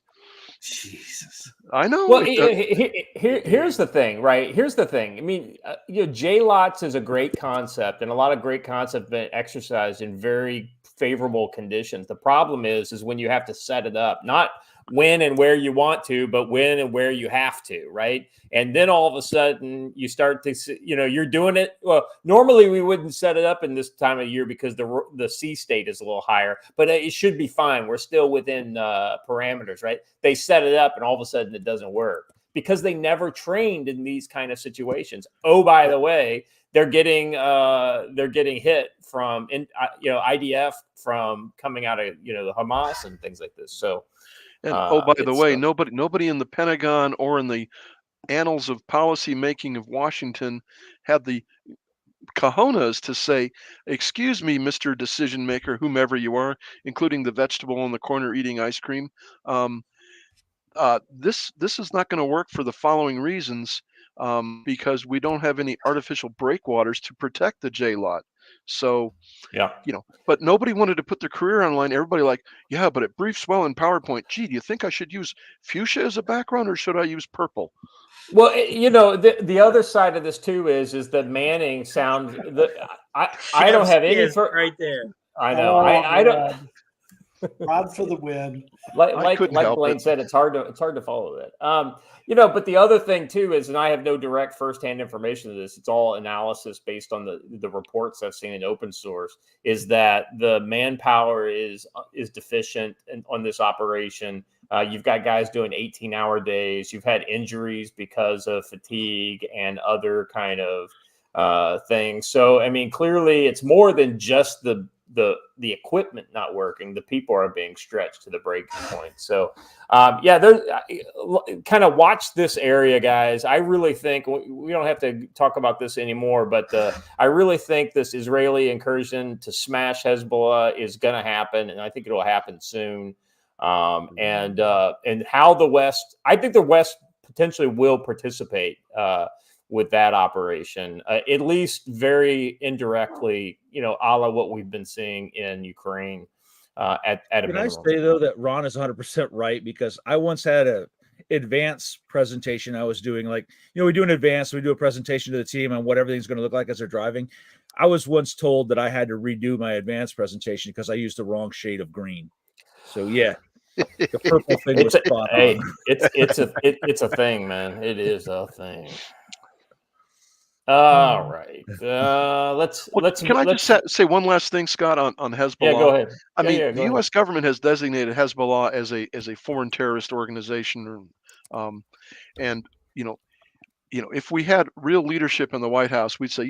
Speaker 2: Jesus.
Speaker 7: I know.
Speaker 1: Well, here's the thing, right? Here's the thing. I mean, J-Lots is a great concept, and a lot of great concepts been exercised in very favorable conditions. The problem is when you have to set it up, not when and where you want to, but when and where you have to, right? And then all of a sudden you start to, you're doing it. Well, normally we wouldn't set it up in this time of year because the sea state is a little higher, but it should be fine. We're still within parameters, right? They set it up and all of a sudden it doesn't work because they never trained in these kind of situations. Oh, by the way, they're getting hit from IDF from coming out of the Hamas and things like this. So.
Speaker 7: And by the way, nobody in the Pentagon or in the annals of policy making of Washington had the cojones to say, "Excuse me, Mr. Decision Maker, whomever you are, including the vegetable in the corner eating ice cream. This is not going to work for the following reasons, because we don't have any artificial breakwaters to protect the J-Lot." So, but nobody wanted to put their career online. Everybody but it briefs well in PowerPoint. Gee, do you think I should use fuchsia as a background or should I use purple?
Speaker 1: Well, the other side of this too is that Manning sounds. I don't have any
Speaker 3: right there.
Speaker 1: I know. I don't.
Speaker 2: Rod for the win.
Speaker 1: Like Blaine said, it's hard to follow that. But the other thing too is, and I have no direct firsthand information of this, it's all analysis based on the reports I've seen in open source, is that the manpower is deficient on this operation. You've got guys doing 18-hour days. You've had injuries because of fatigue and other kind of things. So, I mean, clearly it's more than just the equipment not working. The people are being stretched to the breaking point. So, kind of watch this area, guys. I really think we don't have to talk about this anymore, but I really think this Israeli incursion to smash Hezbollah is going to happen, and I think it'll happen soon. And how the West, I think the West potentially will participate with that operation, at least very indirectly, a la what we've been seeing in Ukraine at a minimum.
Speaker 4: Can I say, though, that Ron is 100% right? Because I once had a advanced presentation I was doing. We do an advance, we do a presentation to the team on what everything's going to look like as they're driving. I was once told that I had to redo my advanced presentation because I used the wrong shade of green. So, yeah. The purple thing was spot on.
Speaker 1: It's a thing, man. It is a thing. All right.
Speaker 7: Can I just say one last thing, Scott, on Hezbollah?
Speaker 1: Yeah, go ahead.
Speaker 7: The U.S. government has designated Hezbollah as a foreign terrorist organization, and if we had real leadership in the White House, we'd say,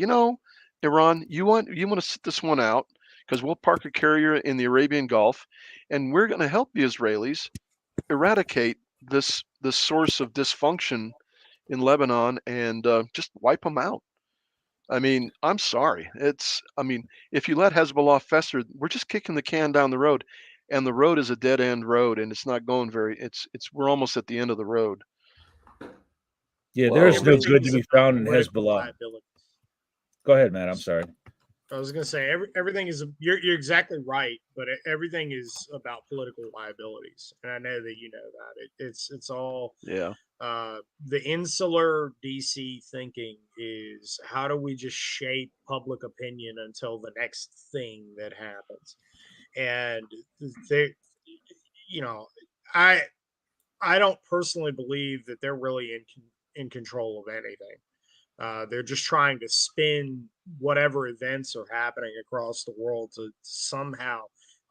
Speaker 7: Iran, you want to sit this one out because we'll park a carrier in the Arabian Gulf, and we're going to help the Israelis eradicate this source of dysfunction in Lebanon and just wipe them out. I mean, I'm sorry. If you let Hezbollah fester, we're just kicking the can down the road, and the road is a dead end road, and it's not going we're almost at the end of the road.
Speaker 4: Yeah, there's no good to be found in Hezbollah. Go ahead, Matt. I'm sorry.
Speaker 3: I was going to say everything is. You're exactly right, but everything is about political liabilities, and I know that you know that it's all.
Speaker 7: Yeah.
Speaker 3: The insular DC thinking is how do we just shape public opinion until the next thing that happens, and I don't personally believe that they're really in control of anything. They're just trying to spin whatever events are happening across the world to somehow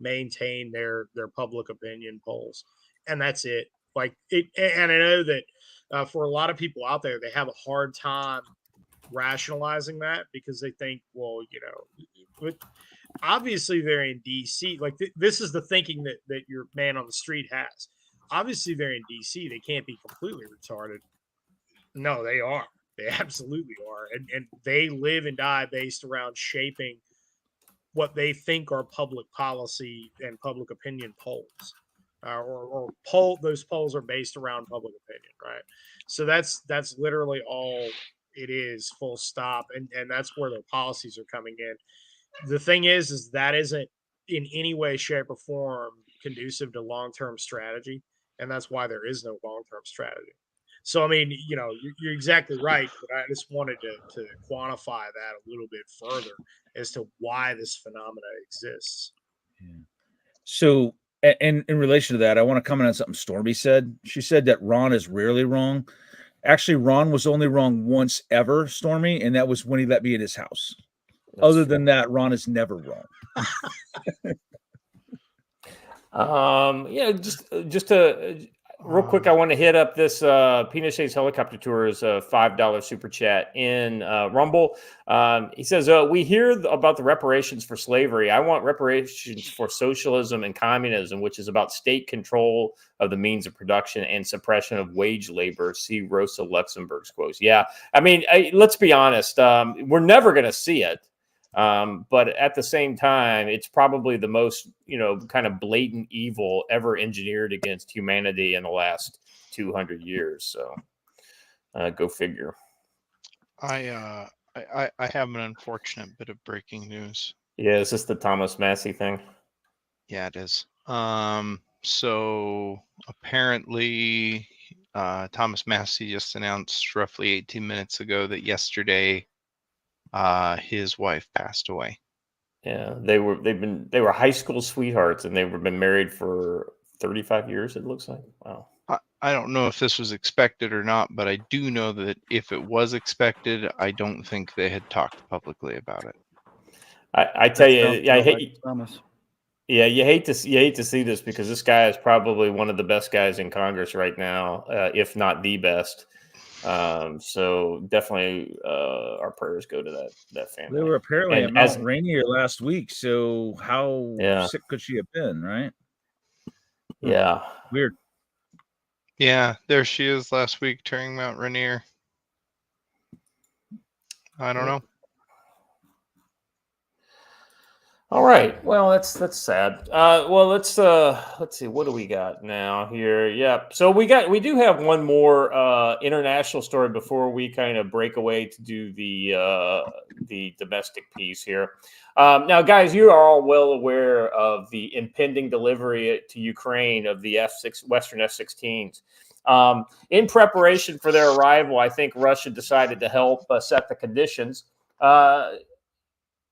Speaker 3: maintain their public opinion polls, and that's it. And I know that for a lot of people out there, they have a hard time rationalizing that because they think, well, obviously they're in DC. Like this is the thinking that your man on the street has. Obviously they're in DC. They can't be completely retarded. No, they are. They absolutely are. And they live and die based around shaping what they think are public policy and public opinion polls. Those polls are based around public opinion, right? So that's literally all it is, full stop. And that's where their policies are coming in. The thing is that isn't in any way, shape, or form conducive to long-term strategy. And that's why there is no long-term strategy. So, I mean, you're exactly right, but I just wanted to quantify that a little bit further as to why this phenomena exists.
Speaker 4: Yeah. So, in relation to that, I want to comment on something Stormy said. She said that Ron is rarely wrong. Actually, Ron was only wrong once ever, Stormy, and that was when he let me in his house. Other than that, Ron is never wrong.
Speaker 1: Just to real quick, I want to hit up this Peanut Shades Helicopter Tours $5 super chat in Rumble. He says, we hear about the reparations for slavery. I want reparations for socialism and communism, which is about state control of the means of production and suppression of wage labor. See Rosa Luxemburg's quotes. Yeah, I mean, let's be honest. We're never going to see it. But at the same time, it's probably the most, kind of blatant evil ever engineered against humanity in the last 200 years. So go figure.
Speaker 6: I have an unfortunate bit of breaking news.
Speaker 1: Yeah, is this the Thomas Massie thing?
Speaker 6: Yeah, it is. So apparently, Thomas Massie just announced roughly 18 minutes ago that yesterday his wife passed away.
Speaker 1: Yeah, they were high school sweethearts, and they've been married for 35 years. It looks like. Wow.
Speaker 6: I don't know if this was expected or not, but I do know that if it was expected, I don't think they had talked publicly about it.
Speaker 1: I tell you, I hate
Speaker 5: Thomas.
Speaker 1: Yeah, you hate to see this because this guy is probably one of the best guys in Congress right now, if not the best. So definitely, our prayers go to that family.
Speaker 4: They were apparently at Mount Rainier last week. So how sick could she have been, right?
Speaker 1: Yeah.
Speaker 4: Weird.
Speaker 6: Yeah, there she is last week touring Mount Rainier. I don't know.
Speaker 1: All right. Well, that's sad. Well, let's see. What do we got now here? Yeah. So we do have one more international story before we kind of break away to do the domestic piece here. Now, guys, you are all well aware of the impending delivery to Ukraine of the Western F-16s. In preparation for their arrival, I think Russia decided to help set the conditions.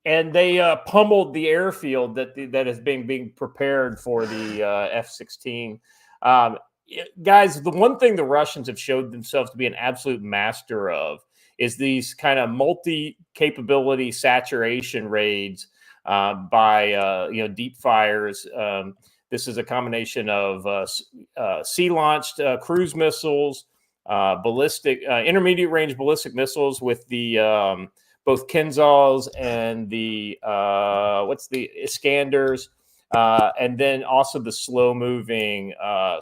Speaker 1: And they pummeled the airfield that is being prepared for the F-16. Guys, the one thing the Russians have showed themselves to be an absolute master of is these kind of multi-capability saturation raids by deep fires. This is a combination of sea-launched cruise missiles, ballistic intermediate-range ballistic missiles with the both Kinzhals and the Iskanders, and then also the slow-moving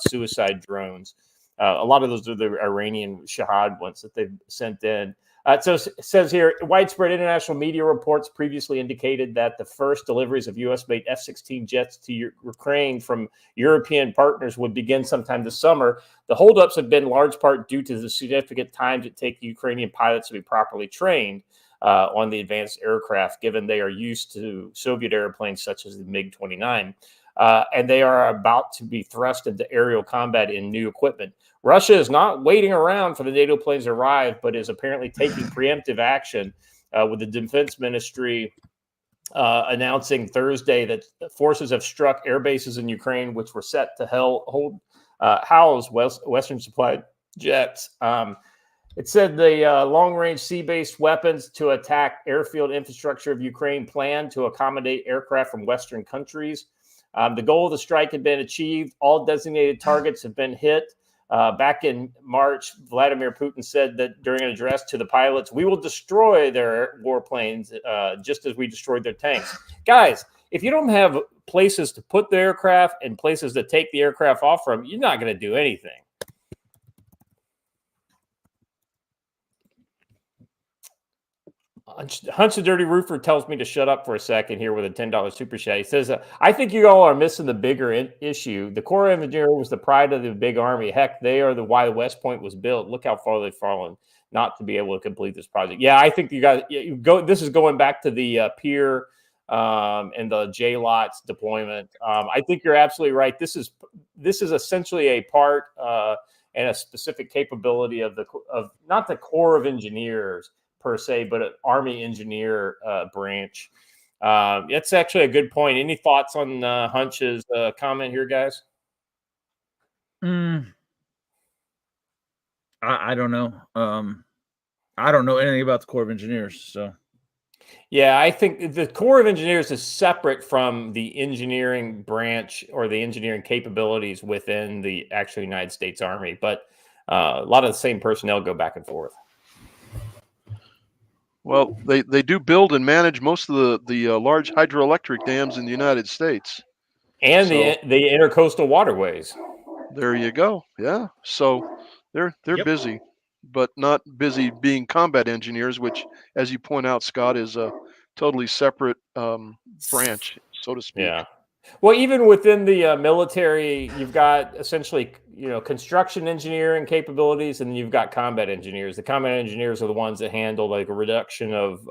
Speaker 1: suicide drones. A lot of those are the Iranian Shahad ones that they've sent in. So it says here, widespread international media reports previously indicated that the first deliveries of U.S.-made F-16 jets to Ukraine from European partners would begin sometime this summer. The holdups have been in large part due to the significant time it takes Ukrainian pilots to be properly trained on the advanced aircraft, given they are used to Soviet airplanes such as the MiG-29. And they are about to be thrust into aerial combat in new equipment. Russia is not waiting around for the NATO planes to arrive, but is apparently taking preemptive action, with the Defense Ministry announcing Thursday that forces have struck air bases in Ukraine, which were set to house Western supplied jets. It said the long-range sea-based weapons to attack airfield infrastructure of Ukraine plan to accommodate aircraft from Western countries. The goal of the strike had been achieved. All designated targets have been hit. Back in March, Vladimir Putin said that during an address to the pilots, we will destroy their warplanes just as we destroyed their tanks. Guys, if you don't have places to put the aircraft and places to take the aircraft off from, you're not going to do anything. Hunch the Dirty Roofer tells me to shut up for a second here with a $10 super chat. He says, I think you all are missing the bigger issue. The Corps of Engineers was the pride of the big army. Heck, they are why West Point was built. Look how far they've fallen not to be able to complete this project. Yeah, I think you guys go. This is going back to the Pier and the J-Lots deployment. I think you're absolutely right. This is essentially a part and a specific capability of not the Corps of Engineers per se, but an Army engineer branch. That's actually a good point. Any thoughts on Hunch's comment here, guys?
Speaker 4: I don't know. I don't know anything about the Corps of Engineers. So,
Speaker 1: yeah, I think the Corps of Engineers is separate from the engineering branch or the engineering capabilities within the actual United States Army. But a lot of the same personnel go back and forth.
Speaker 7: Well, they do build and manage most of the large hydroelectric dams in the United States.
Speaker 1: And the intercoastal waterways.
Speaker 7: There you go. Yeah. So they're busy, but not busy being combat engineers, which, as you point out, Scott, is a totally separate branch, so to speak.
Speaker 1: Yeah. Well, even within the military, you've got essentially, construction engineering capabilities, and then you've got combat engineers. The combat engineers are the ones that handle like a reduction of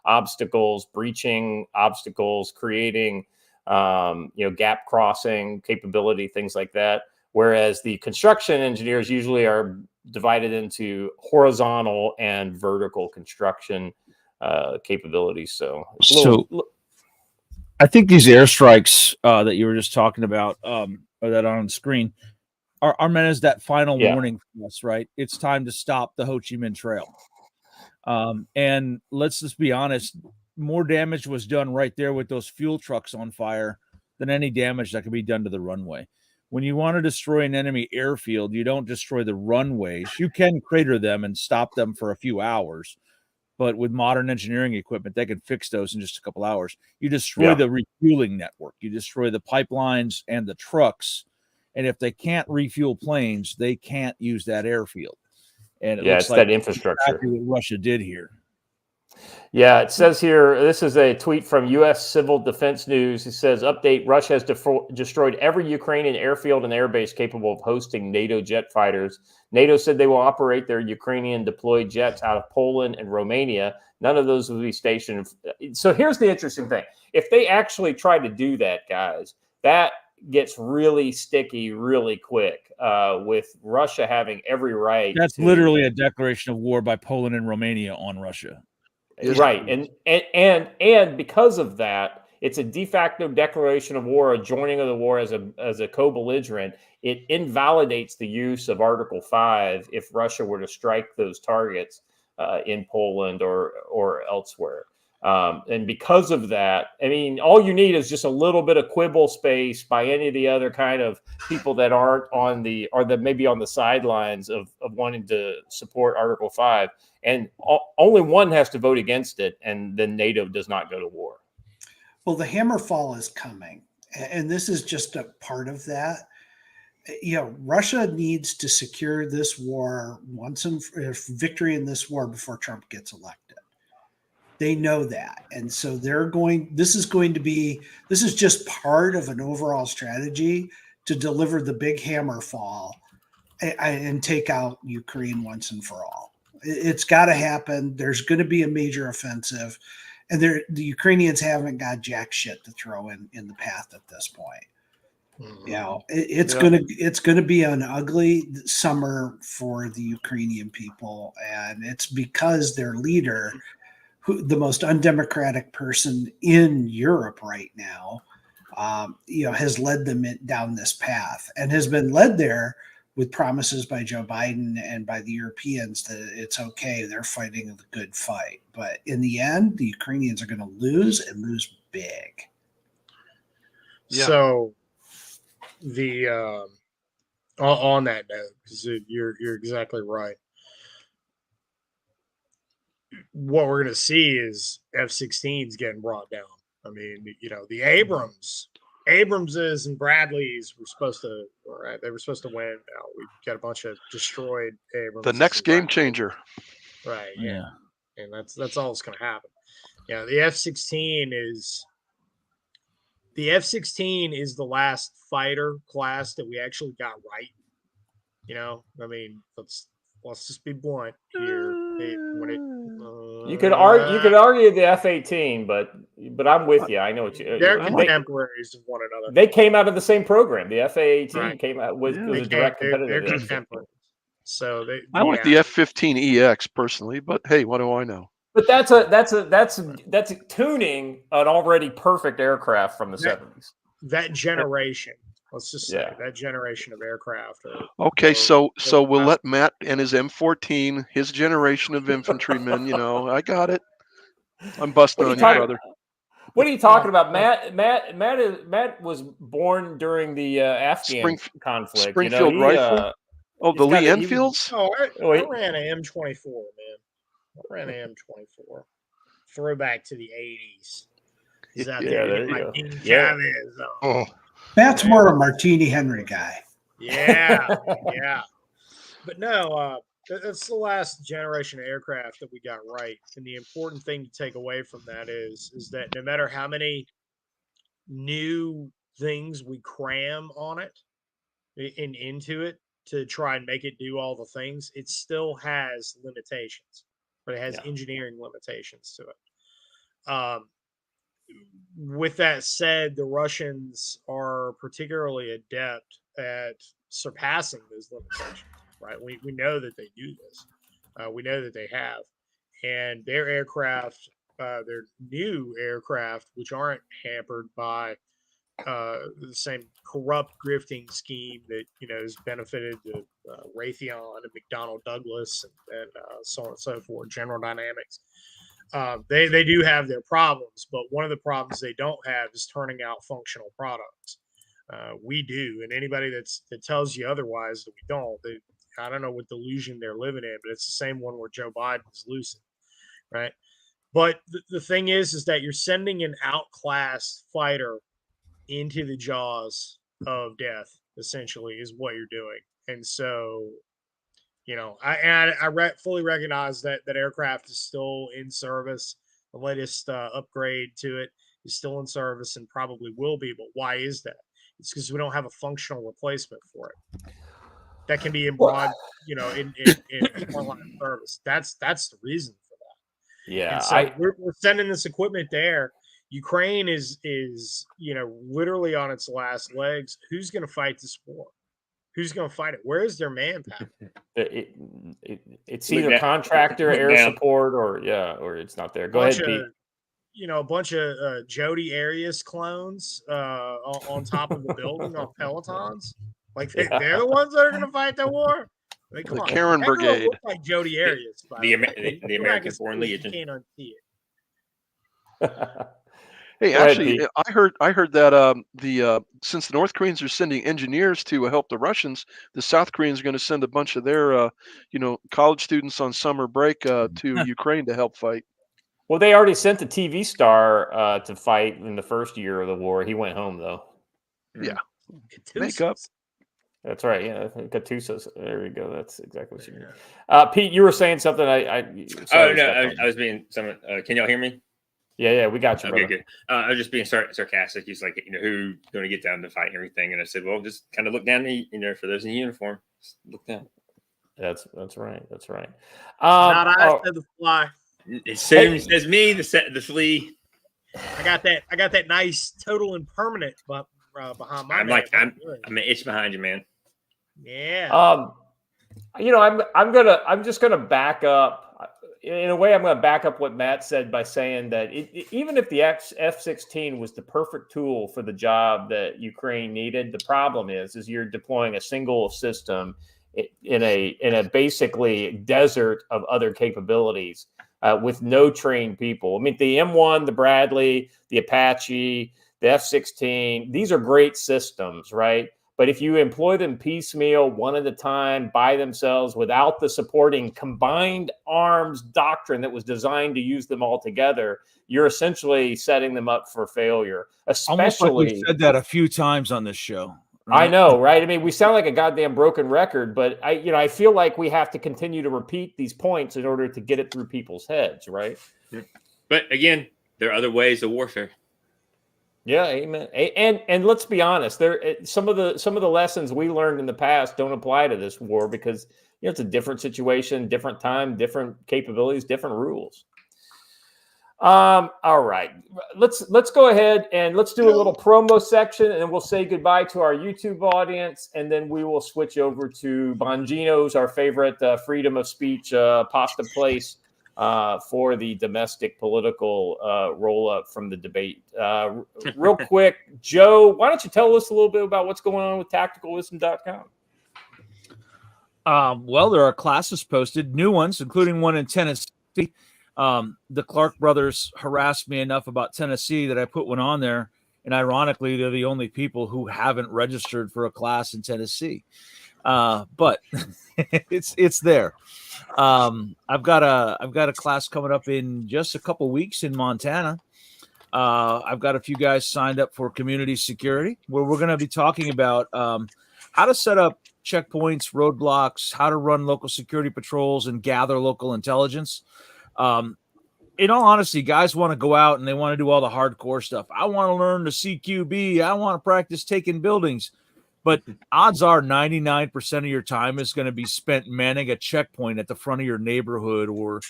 Speaker 1: obstacles, breaching obstacles, creating, gap crossing capability, things like that. Whereas the construction engineers usually are divided into horizontal and vertical construction capabilities. So
Speaker 4: I think these airstrikes that you were just talking about, or that on the screen, are meant as that final warning for us, right? It's time to stop the Ho Chi Minh Trail. And let's just be honest, more damage was done right there with those fuel trucks on fire than any damage that could be done to the runway. When you want to destroy an enemy airfield, you don't destroy the runways. You can crater them and stop them for a few hours. But with modern engineering equipment, they can fix those in just a couple hours. You destroy the refueling network. You destroy the pipelines and the trucks. And if they can't refuel planes, they can't use that airfield. And it looks
Speaker 1: it's
Speaker 4: like
Speaker 1: that infrastructure.
Speaker 4: Exactly what Russia did here.
Speaker 1: Yeah, it says here, this is a tweet from U.S. Civil Defense News. It says, update, Russia has destroyed every Ukrainian airfield and airbase capable of hosting NATO jet fighters. NATO said they will operate their Ukrainian deployed jets out of Poland and Romania. None of those will be stationed. So here's the interesting thing. If they actually try to do that, guys, that gets really sticky really quick with Russia having every right.
Speaker 4: That's literally a declaration of war by Poland and Romania on Russia.
Speaker 1: Right. And because of that, it's a de facto declaration of war, a joining of the war as a co-belligerent. It invalidates the use of Article 5 if Russia were to strike those targets in Poland or elsewhere. And because of that, I mean, all you need is just a little bit of quibble space by any of the other kind of people that aren't that maybe on the sidelines of wanting to support Article 5. And only one has to vote against it, and then NATO does not go to war.
Speaker 2: Well, the hammer fall is coming, and this is just a part of that. Russia needs to secure this war victory in this war before Trump gets elected. They know that. And so this is just part of an overall strategy to deliver the big hammer fall and take out Ukraine once and for all. It's got to happen. There's going to be a major offensive, and the Ukrainians haven't got jack shit to throw in the path at this point. It's going to be an ugly summer for the Ukrainian people, and it's because their leader, the most undemocratic person in Europe right now, has led them down this path and has been led there with promises by Joe Biden and by the Europeans that it's okay, they're fighting the good fight. But in the end, the Ukrainians are going to lose and lose big.
Speaker 3: Yeah. So the on that note, because you're exactly right. What we're going to see is F-16s getting brought down. I mean, the Abramses and Bradleys were supposed to, right? They were supposed to win. Now we got a bunch of destroyed Abrams.
Speaker 7: The next game changer.
Speaker 3: Right. Yeah. And that's all that's going to happen. Yeah. The F-16 is the last fighter class that we actually got right. I mean, let's just be blunt here.
Speaker 1: You could argue the F-18, but I'm with you. I know what you.
Speaker 3: They're contemporaries of one another.
Speaker 1: They came out of the same program. The F-18 came out was a direct competitor.
Speaker 3: They're contemporaries. So
Speaker 7: I like the F-15EX personally, but hey, what do I know?
Speaker 1: But that's tuning an already perfect aircraft from the 70s.
Speaker 3: That generation. Let's just say that generation of aircraft.
Speaker 7: So we'll let Matt and his M14, his generation of infantrymen. I got it. I'm busting on you, brother.
Speaker 1: What are you talking about, Matt? Matt was born during the Afghan conflict.
Speaker 7: Springfield rifle. The Lee Enfields.
Speaker 3: I ran an M24, man. I ran an M24. Throwback to the 80s.
Speaker 1: There you
Speaker 3: go.
Speaker 2: Matt's more a Martini Henry guy.
Speaker 3: Yeah. But no, that's the last generation of aircraft that we got right. And the important thing to take away from that is that no matter how many new things we cram on it and into it to try and make it do all the things, it still has limitations. But it has engineering limitations to it. With that said, the Russians are particularly adept at surpassing those limitations, right? We know that they do this. We know that they have. And their aircraft, their new aircraft, which aren't hampered by the same corrupt grifting scheme that, has benefited the Raytheon and McDonnell Douglas and so on and so forth, General Dynamics. They do have their problems, but one of the problems they don't have is turning out functional products. We do, and anybody that tells you otherwise that we don't, I don't know what delusion they're living in, but it's the same one where Joe Biden is lucid, right? But the thing is that you're sending an outclassed fighter into the jaws of death, essentially, is what you're doing. And so, I fully recognize that aircraft is still in service. The latest upgrade to it is still in service and probably will be. But why is that? It's because we don't have a functional replacement for it that can be in broad, in frontline service. That's the reason for that.
Speaker 1: Yeah,
Speaker 3: and so we're sending this equipment there. Ukraine is literally on its last legs. Who's going to fight this war? Who's going to fight it? Where is their manpower?
Speaker 1: It's either contractor, air support, or it's not there. Go ahead, Pete.
Speaker 3: A bunch of Jody Arias clones on top of the building on Pelotons. Like they're the ones that are going to fight the war. I mean,
Speaker 7: the Karen Brigade.
Speaker 3: Look like Jody Arias.
Speaker 6: The American-born Legion.
Speaker 3: You can't unsee it.
Speaker 7: Hey, actually, I heard that since the North Koreans are sending engineers to help the Russians, the South Koreans are going to send a bunch of their college students on summer break to Ukraine to help fight.
Speaker 1: Well, they already sent the TV star to fight in the first year of the war. He went home though.
Speaker 7: Yeah, makeup.
Speaker 1: That's right. Yeah, Katusas. There we go. That's exactly what you mean. Pete, you were saying something.
Speaker 6: I was being someone. Can y'all hear me?
Speaker 1: Yeah, we got you.
Speaker 6: Okay, good. I was just being sarcastic. He's like, who's going to get down to fight and everything, and I said, well, just kind of look down, for those in uniform, just look down. That's right. That's right.
Speaker 3: Not I said the fly.
Speaker 6: It says me, the flea.
Speaker 3: I got that nice total and permanent behind my.
Speaker 6: I'm an itch behind you, man.
Speaker 3: Yeah.
Speaker 1: I'm just gonna back up. In a way, I'm going to back up what Matt said by saying that even if the F-16 was the perfect tool for the job that Ukraine needed, the problem is you're deploying a single system in a basically desert of other capabilities with no trained people. I mean, the M1, the Bradley, the Apache, the F-16, these are great systems, right? But if you employ them piecemeal, one at a time, by themselves, without the supporting combined arms doctrine that was designed to use them all together, you're essentially setting them up for failure.
Speaker 4: Almost like we've
Speaker 1: Especially,
Speaker 4: said that a few times on this show.
Speaker 1: I know, right? I mean, we sound like a goddamn broken record, but I feel like we have to continue to repeat these points in order to get it through people's heads, right?
Speaker 8: But again, there are other ways of warfare.
Speaker 1: Yeah, amen. And let's be honest, there some of the lessons we learned in the past don't apply to this war because it's a different situation, different time, different capabilities, different rules. All right, let's go ahead and let's do a little promo section, and then we'll say goodbye to our YouTube audience, and then we will switch over to Bongino's, our favorite freedom of speech pasta place for the domestic political roll-up from the debate. Real quick, Joe, why don't you tell us a little bit about what's going on with tacticalwisdom.com?
Speaker 4: Well, there are classes posted, new ones, including one in Tennessee. The Clark brothers harassed me enough about Tennessee that I put one on there. And ironically, they're the only people who haven't registered for a class in Tennessee. But it's there. I've got a class coming up in just a couple weeks in Montana. I've got a few guys signed up for community security, where we're going to be talking about how to set up checkpoints, roadblocks, how to run local security patrols, and gather local intelligence. In all honesty, guys want to go out and they want to do all the hardcore stuff. I want to learn the CQB. I want to practice taking buildings. But odds are 99% of your time is going to be spent manning a checkpoint at the front of your neighborhood or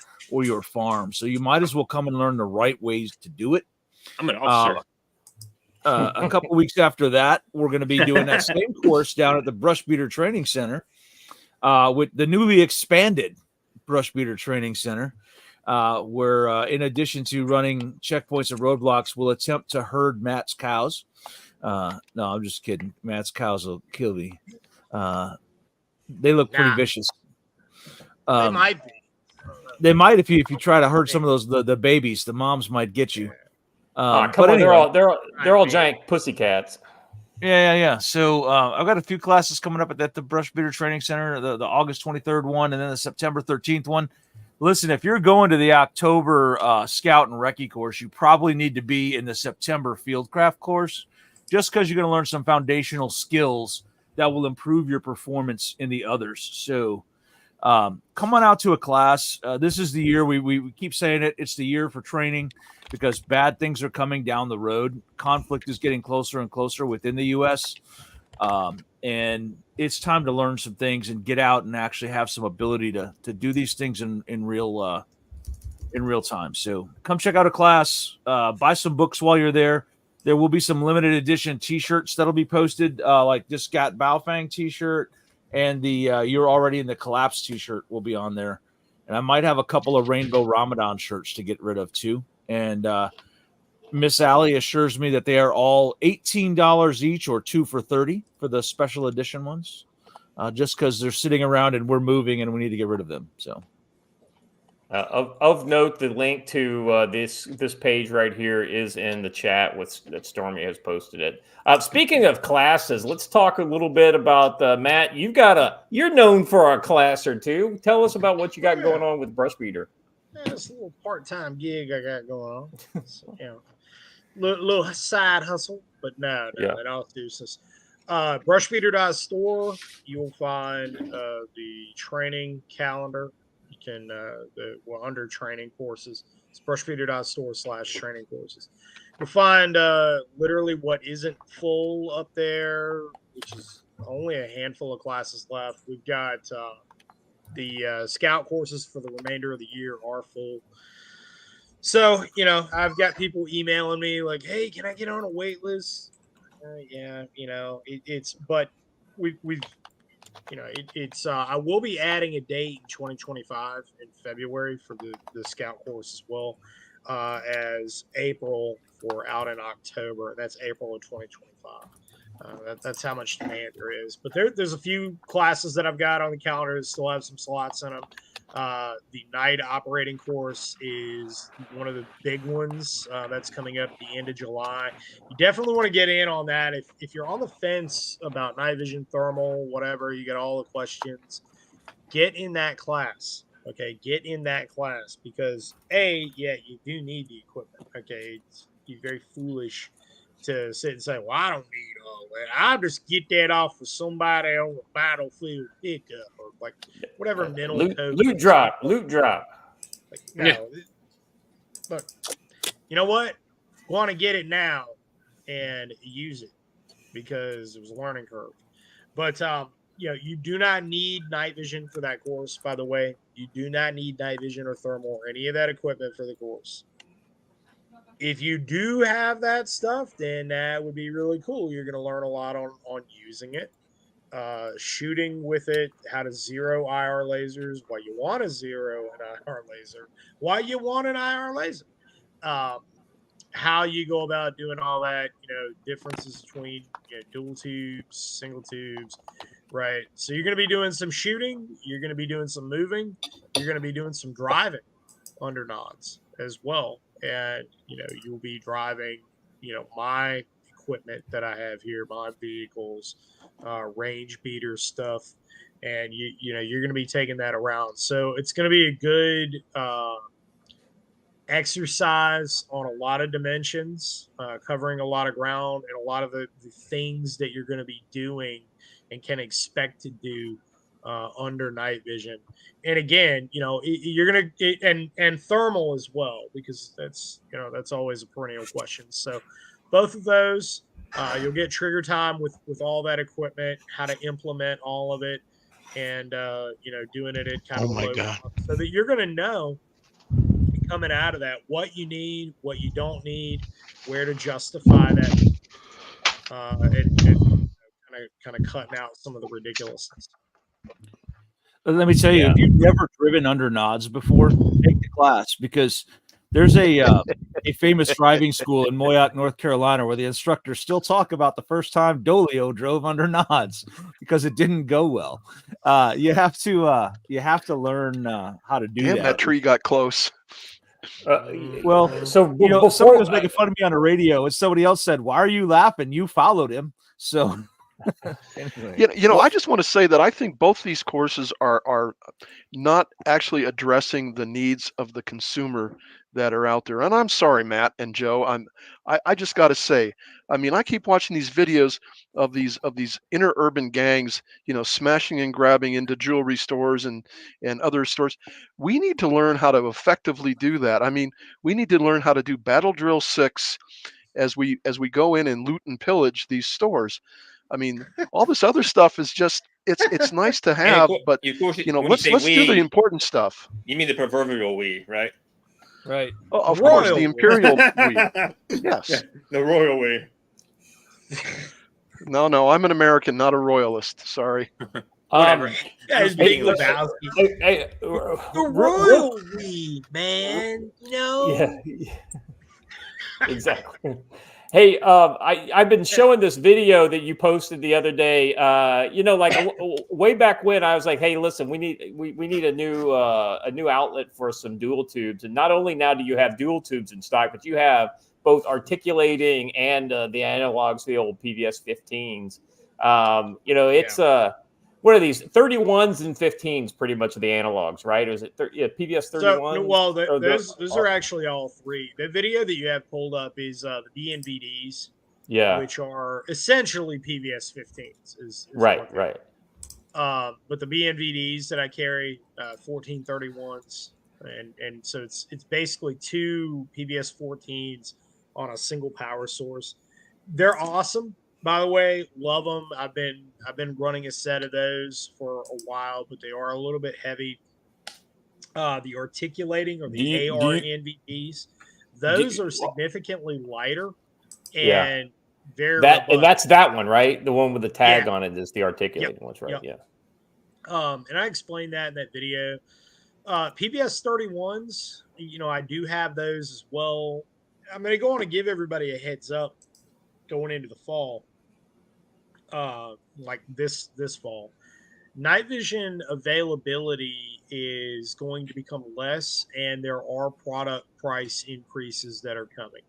Speaker 4: your farm. So you might as well come and learn the right ways to do it.
Speaker 8: I'm an officer.
Speaker 4: A couple weeks after that, we're going to be doing that same course down at the Brush Beater Training Center with the newly expanded Brush Beater Training Center, where in addition to running checkpoints and roadblocks, we'll attempt to herd Matt's cows. No, I'm just kidding. Matt's cows will kill me. They look pretty vicious.
Speaker 3: They might be.
Speaker 4: They might if you try to herd some of those the babies. The moms might get you.
Speaker 1: Come
Speaker 4: but
Speaker 1: on,
Speaker 4: anyway,
Speaker 1: they're all giant pussycats.
Speaker 4: Yeah. So I've got a few classes coming up at the Brush Beater Training Center, the August 23rd one, and then the September 13th one. Listen, if you're going to the October Scout and Recce course, you probably need to be in the September Fieldcraft course, just because you're going to learn some foundational skills that will improve your performance in the others. So come on out to a class. This is the year, we keep saying it, it's the year for training because bad things are coming down the road. Conflict is getting closer and closer within the U.S., and it's time to learn some things and get out and actually have some ability to do these things in real time. So come check out a class, buy some books while you're there. There will be some limited edition T-shirts that'll be posted, like this Got Baofeng T-shirt and the You're Already in the Collapse T-shirt will be on there. And I might have a couple of Rainbow Ramadan shirts to get rid of too. And Miss Allie assures me that they are all $18 each or 2 for $30 for the special edition ones, just because they're sitting around and we're moving and we need to get rid of them. So.
Speaker 1: Of note, the link to this page right here is in the chat that Stormy has posted it. Speaking of classes, let's talk a little bit about Matt. You're known for a class or two. Tell us about what you got going on with Brush Beater.
Speaker 3: Yeah, it's a little part-time gig I got going on. So, little side hustle, but no, in all seriousness. Brushbeater.store, you'll find the training calendar. You can we're under training courses. It's brushbeater.store/training courses. You'll find literally what isn't full up there, which is only a handful of classes left. We've got the scout courses for the remainder of the year are full. So, I've got people emailing me like, hey, can I get on a wait list? But I will be adding a date in 2025 in February for the scout course as well as April for out in October. That's April of 2025. That's how much demand there is. But there's a few classes that I've got on the calendar that still have some slots in them. The night operating course is one of the big ones that's coming up at the end of July. You definitely want to get in on that. If you're on the fence about night vision, thermal, whatever, you got all the questions, get in that class. Okay, get in that class because yeah, you do need the equipment. Okay, you're very foolish to sit and say, "Well, I don't need all that. I'll just get that off of somebody on the battlefield pickup or like whatever mental code."
Speaker 1: Loot drop.
Speaker 3: Like, no, look, you know what? Want to get it now and use it because it was a learning curve. But you do not need night vision for that course. By the way, you do not need night vision or thermal or any of that equipment for the course. If you do have that stuff, then that would be really cool. You're going to learn a lot on using it, shooting with it, how to zero IR lasers, why you want to zero an IR laser, why you want an IR laser, how you go about doing all that, differences between dual tubes, single tubes, right? So you're going to be doing some shooting, you're going to be doing some moving, you're going to be doing some driving under nods as well. And, you'll be driving, my equipment that I have here, my vehicles, range beater stuff. And, you're going to be taking that around. So it's going to be a good exercise on a lot of dimensions, covering a lot of ground and a lot of the things that you're going to be doing and can expect to do under night vision. And again, you're going to, and thermal as well, because that's always a perennial question. So both of those, you'll get trigger time with all that equipment, how to implement all of it, and, doing it at kind of a low cost so that you're going to know coming out of that what you need, what you don't need, where to justify that, and kind of cutting out some of the ridiculousness.
Speaker 4: Let me tell you, if you've never driven under nods before, take the class because there's a famous driving school in Moyock, North Carolina, where the instructors still talk about the first time Dolio drove under nods because it didn't go well. You have to learn how to do that.
Speaker 7: That tree got close.
Speaker 4: Well,
Speaker 1: so
Speaker 4: somebody was making fun of me on the radio, and somebody else said, "Why are you laughing? You followed him." So.
Speaker 7: Anyway. I just want to say that I think both these courses are not actually addressing the needs of the consumer that are out there. And I'm sorry, Matt and Joe. I just got to say, I keep watching these videos of these inner urban gangs, smashing and grabbing into jewelry stores and other stores. We need to learn how to effectively do that. We need to learn how to do Battle Drill 6 as we go in and loot and pillage these stores. All this other stuff is just it's nice to have, but let's do the important stuff.
Speaker 8: You mean the proverbial we, right?
Speaker 4: Right.
Speaker 7: Oh, of course, the imperial we. Yes.
Speaker 8: Yeah, the royal we.
Speaker 7: No, I'm an American, not a royalist. Sorry.
Speaker 8: Whatever.
Speaker 3: Guys, big Lebowski. The royal we, man.
Speaker 1: Yeah. Exactly. Hey, I've been showing this video that you posted the other day. Way back when I was like, "Hey, listen, we need a new outlet for some dual tubes." And not only now do you have dual tubes in stock, but you have both articulating and the analogs, the old PVS 15s. What are these 31s and 15s? Pretty much the analogs, right? Or is it PVS 31s?
Speaker 3: Those are actually all three. The video that you have pulled up is the BNVDs, which are essentially PVS 15s. Is
Speaker 1: right.
Speaker 3: But the BNVDs that I carry, 1431s, and so it's basically two PVS 14s on a single power source. They're awesome. By the way, love them. I've been running a set of those for a while, but they are a little bit heavy. The articulating or the AR NVDs, those are significally lighter and very robust.
Speaker 1: And that's that one, right? The one with the tag on it is the articulating ones, right?
Speaker 3: Yep. Yeah. And I explained that in that video. PVS 31s, I do have those as well. I'm going to go on and give everybody a heads up going into the fall. Like this fall, night vision availability is going to become less, and there are product price increases that are coming.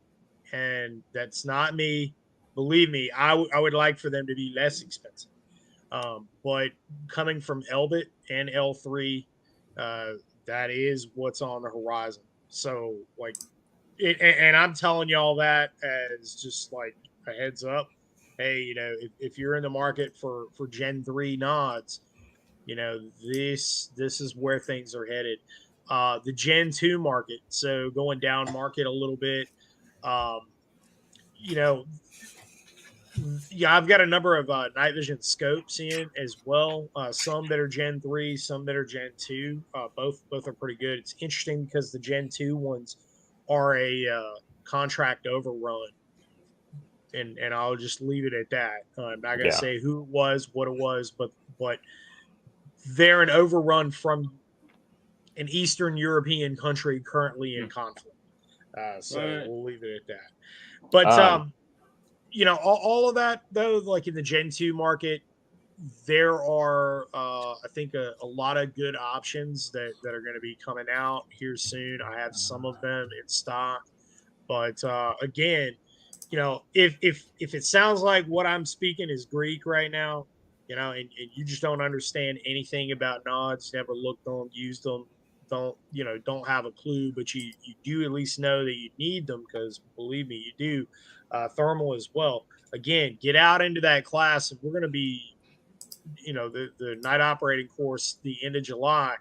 Speaker 3: And that's not me. Believe me, I would like for them to be less expensive. But coming from Elbit and L3, that is what's on the horizon. So, like, and I'm telling y'all that as just like a heads up. Hey, if you're in the market for Gen 3 nods, this is where things are headed. The Gen 2 market, so going down market a little bit. Um, you know, yeah, I've got a number of night vision scopes in as well. Some that are Gen 3, some that are Gen 2. Both are pretty good. It's interesting because the Gen 2 ones are a contract overrun, and I'll just leave it at that. I'm not going to say who it was, what it was, but they're an overrun from an Eastern European country currently in conflict. So we'll leave it at that. But all of that though, like in the Gen 2 market, there are I think a lot of good options that are going to be coming out here soon. I have some of them in stock, but again, if it sounds like what I'm speaking is Greek right now, and you just don't understand anything about nods, never looked on, used them, don't have a clue, but you do at least know that you need them, because believe me, you do. Thermal as well. Again, get out into that class, and we're going to be, the night operating course the end of July.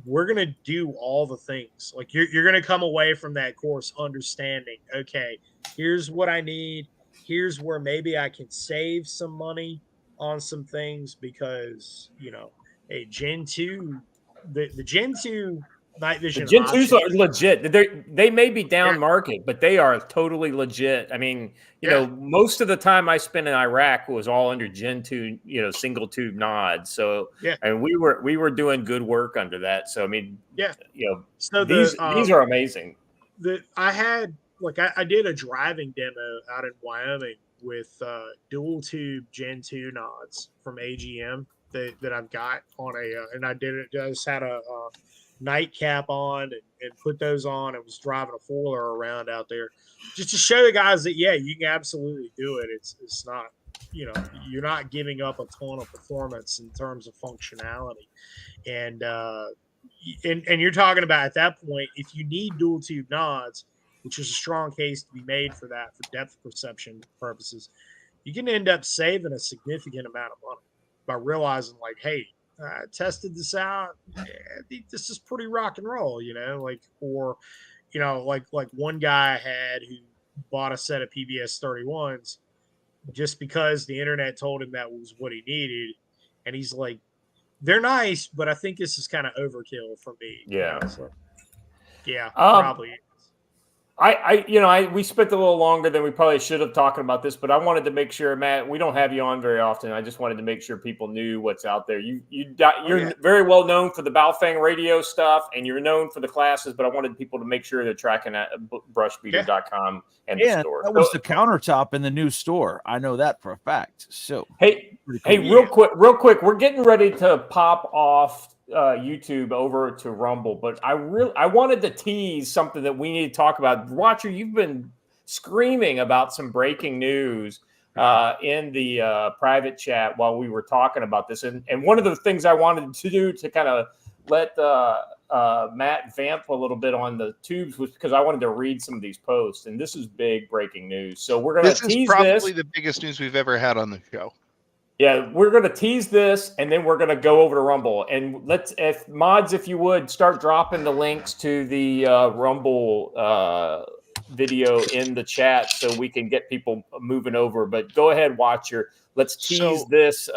Speaker 3: We're going to do all the things. Like you're going to come away from that course understanding, okay, here's what I need. Here's where maybe I can save some money on some things, because, hey, Gen 2, the Gen 2 night vision
Speaker 1: The Gen 2s are
Speaker 3: options,
Speaker 1: legit. They may be down market, but they are totally legit. I mean, most of the time I spent in Iraq was all under Gen 2, single tube nods. So and we were doing good work under that. So I mean, so these are amazing.
Speaker 3: I did a driving demo out in Wyoming with dual tube Gen 2 nods from AGM that I've got on and I just had a nightcap on and put those on and was driving a foiler around out there just to show the guys that, you can absolutely do it. It's not, you're not giving up a ton of performance in terms of functionality. And you're talking about, at that point, if you need dual tube nods, which is a strong case to be made for that, for depth perception purposes, you can end up saving a significant amount of money by realizing, like, hey, I tested this out. I think this is pretty rock and roll, like one guy had who bought a set of PBS 31s just because the internet told him that was what he needed. And he's like, they're nice, but I think this is kind of overkill for me.
Speaker 1: Yeah.
Speaker 3: Probably.
Speaker 1: We spent a little longer than we probably should have talking about this, but I wanted to make sure, Matt, we don't have you on very often. I just wanted to make sure people knew what's out there. You're very well known for the Baofeng radio stuff, and you're known for the classes, but I wanted people to make sure they're tracking at brushbeater.com and the store.
Speaker 4: That was the countertop in the new store. I know that for a fact. So
Speaker 1: real quick, we're getting ready to pop off YouTube over to Rumble, but I wanted to tease something that we need to talk about. Watcher, you've been screaming about some breaking news in the private chat while we were talking about this, and one of the things I wanted to do to kind of let Matt vamp a little bit on the tubes was because I wanted to read some of these posts, and this is big breaking news. So we're going to tease this.
Speaker 6: This is probably the biggest news we've ever had on the show.
Speaker 1: Yeah, we're going to tease this, and then we're going to go over to Rumble. And if you would, start dropping the links to the Rumble video in the chat so we can get people moving over. But go ahead, Watcher. Let's tease this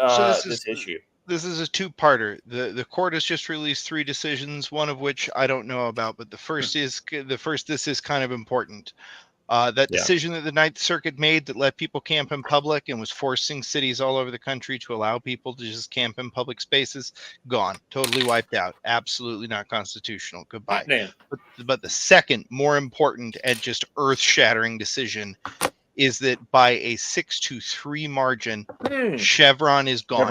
Speaker 1: issue.
Speaker 6: This is a two-parter. The court has just released 3 decisions, one of which I don't know about, but the first this is kind of important. That decision that the Ninth Circuit made that let people camp in public and was forcing cities all over the country to allow people to just camp in public spaces, gone, totally wiped out, absolutely not constitutional. Goodbye. But the second, more important and just earth-shattering decision is that by a 6-3 margin, Chevron is gone.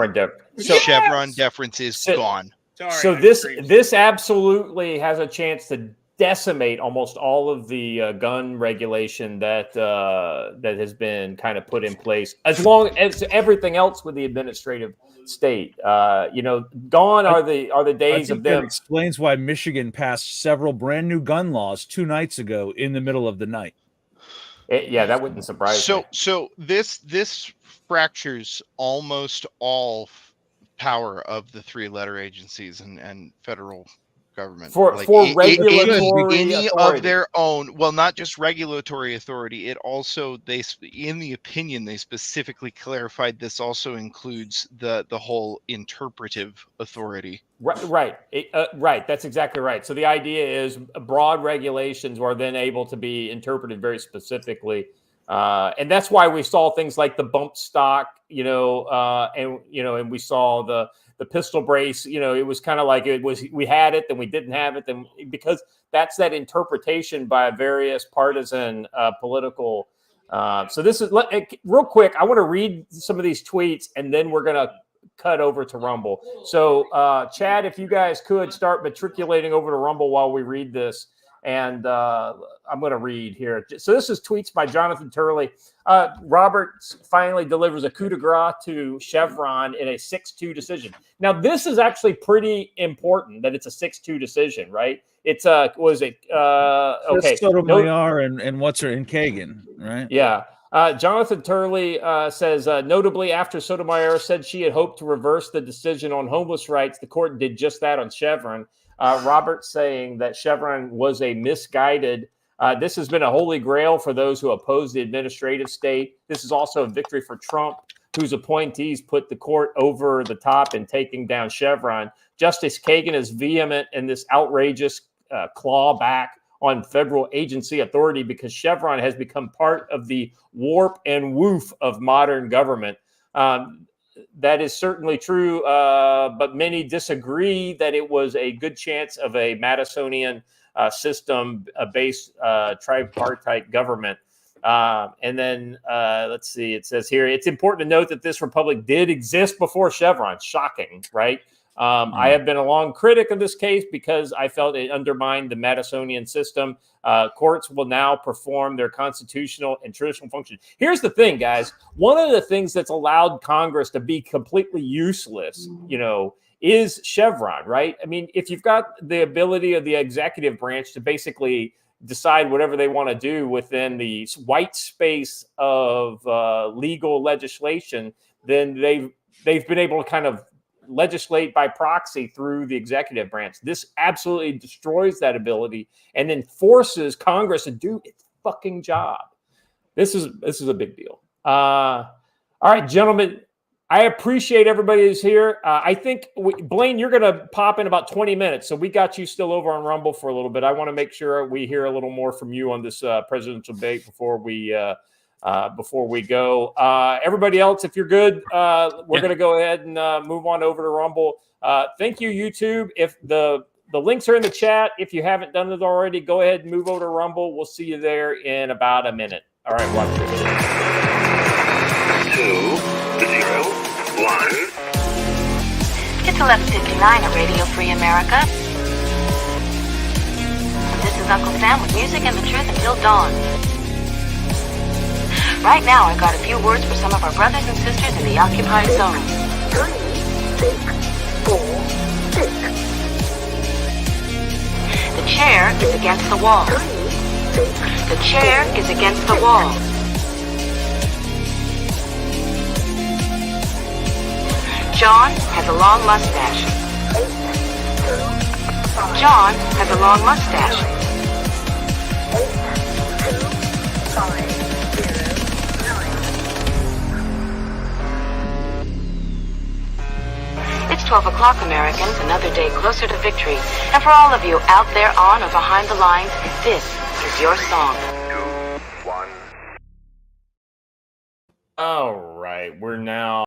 Speaker 6: Chevron deference is gone.
Speaker 8: Sorry,
Speaker 1: So
Speaker 8: I
Speaker 1: this
Speaker 8: screamed.
Speaker 1: this absolutely has a chance to decimate almost all of the gun regulation that that has been kind of put in place, as long as everything else with the administrative state. Gone are the days
Speaker 4: I
Speaker 1: of
Speaker 4: think that
Speaker 1: them.
Speaker 4: explains why Michigan passed several brand new gun laws 2 nights ago in the middle of the night.
Speaker 1: Yeah, that wouldn't surprise me.
Speaker 6: So this fractures almost all power of the 3-letter agencies and federal government
Speaker 1: For regulatory
Speaker 6: any
Speaker 1: authority.
Speaker 6: of their own. Well, not just regulatory authority. It also in the opinion they specifically clarified this also includes the whole interpretive authority.
Speaker 1: Right. That's exactly right. So the idea is broad regulations are then able to be interpreted very specifically, and that's why we saw things like the bump stock, and we saw the pistol brace. It was kind of like we had it, then we didn't have it, then because that's that interpretation by various partisan political. So this is real quick. I want to read some of these tweets, and then we're gonna cut over to Rumble. So, Chad, if you guys could start matriculating over to Rumble while we read this. And I'm going to read here. So this is tweets by Jonathan Turley. Roberts finally delivers a coup de grace to Chevron in a 6-2 decision. Now, this is actually pretty important that it's a 6-2 decision, right? It's okay.
Speaker 4: Sotomayor and what's her in Kagan, right?
Speaker 1: Yeah. Jonathan Turley says, notably, after Sotomayor said she had hoped to reverse the decision on homeless rights, the court did just that on Chevron. Roberts saying that Chevron was a misguided. This has been a holy grail for those who oppose the administrative state. This is also a victory for Trump, whose appointees put the court over the top in taking down Chevron. Justice Kagan is vehement in this outrageous clawback on federal agency authority because Chevron has become part of the warp and woof of modern government. That is certainly true, but many disagree that it was a good chance of a Madisonian system-based tripartite government. And then let's see, it says here, it's important to note that this republic did exist before Chevron. Shocking, right? I have been a long critic of this case because I felt it undermined the Madisonian system. Courts will now perform their constitutional and traditional function. Here's the thing, guys. One of the things that's allowed Congress to be completely useless, is Chevron, right? I mean, if you've got the ability of the executive branch to basically decide whatever they want to do within the white space of legal legislation, then they've been able to kind of legislate by proxy through the executive branch. This absolutely destroys that ability and then forces Congress to do its fucking job. This is a big deal. All right, gentlemen, I appreciate everybody who's here. I think, Blaine, you're going to pop in about 20 minutes. So we got you still over on Rumble for a little bit. I want to make sure we hear a little more from you on this presidential debate before we go. Everybody else, if you're good, we're going to go ahead and move on over to Rumble. Thank you, YouTube. If the links are in the chat, if you haven't done it already, go ahead and move over to Rumble. We'll see you there in about a minute. All right, watch this.
Speaker 9: 2, 0, 1.
Speaker 10: It's 11:59 at Radio Free America. This is Uncle Sam with music and the truth until dawn. Right now, I've got a few words for some of our brothers and sisters in the occupied zone.
Speaker 9: 3, 6, 4, 6.
Speaker 10: The chair is against the wall.
Speaker 9: 3, 6.
Speaker 10: The chair is against the wall. John has a long mustache.
Speaker 9: 8, 2, 5.
Speaker 10: John has a long mustache.
Speaker 9: 8, 2, 5.
Speaker 10: It's 12 o'clock, Americans, another day closer to victory. And for all of you out there on or behind the lines, this is your song.
Speaker 9: 2, 1.
Speaker 1: All right, we're now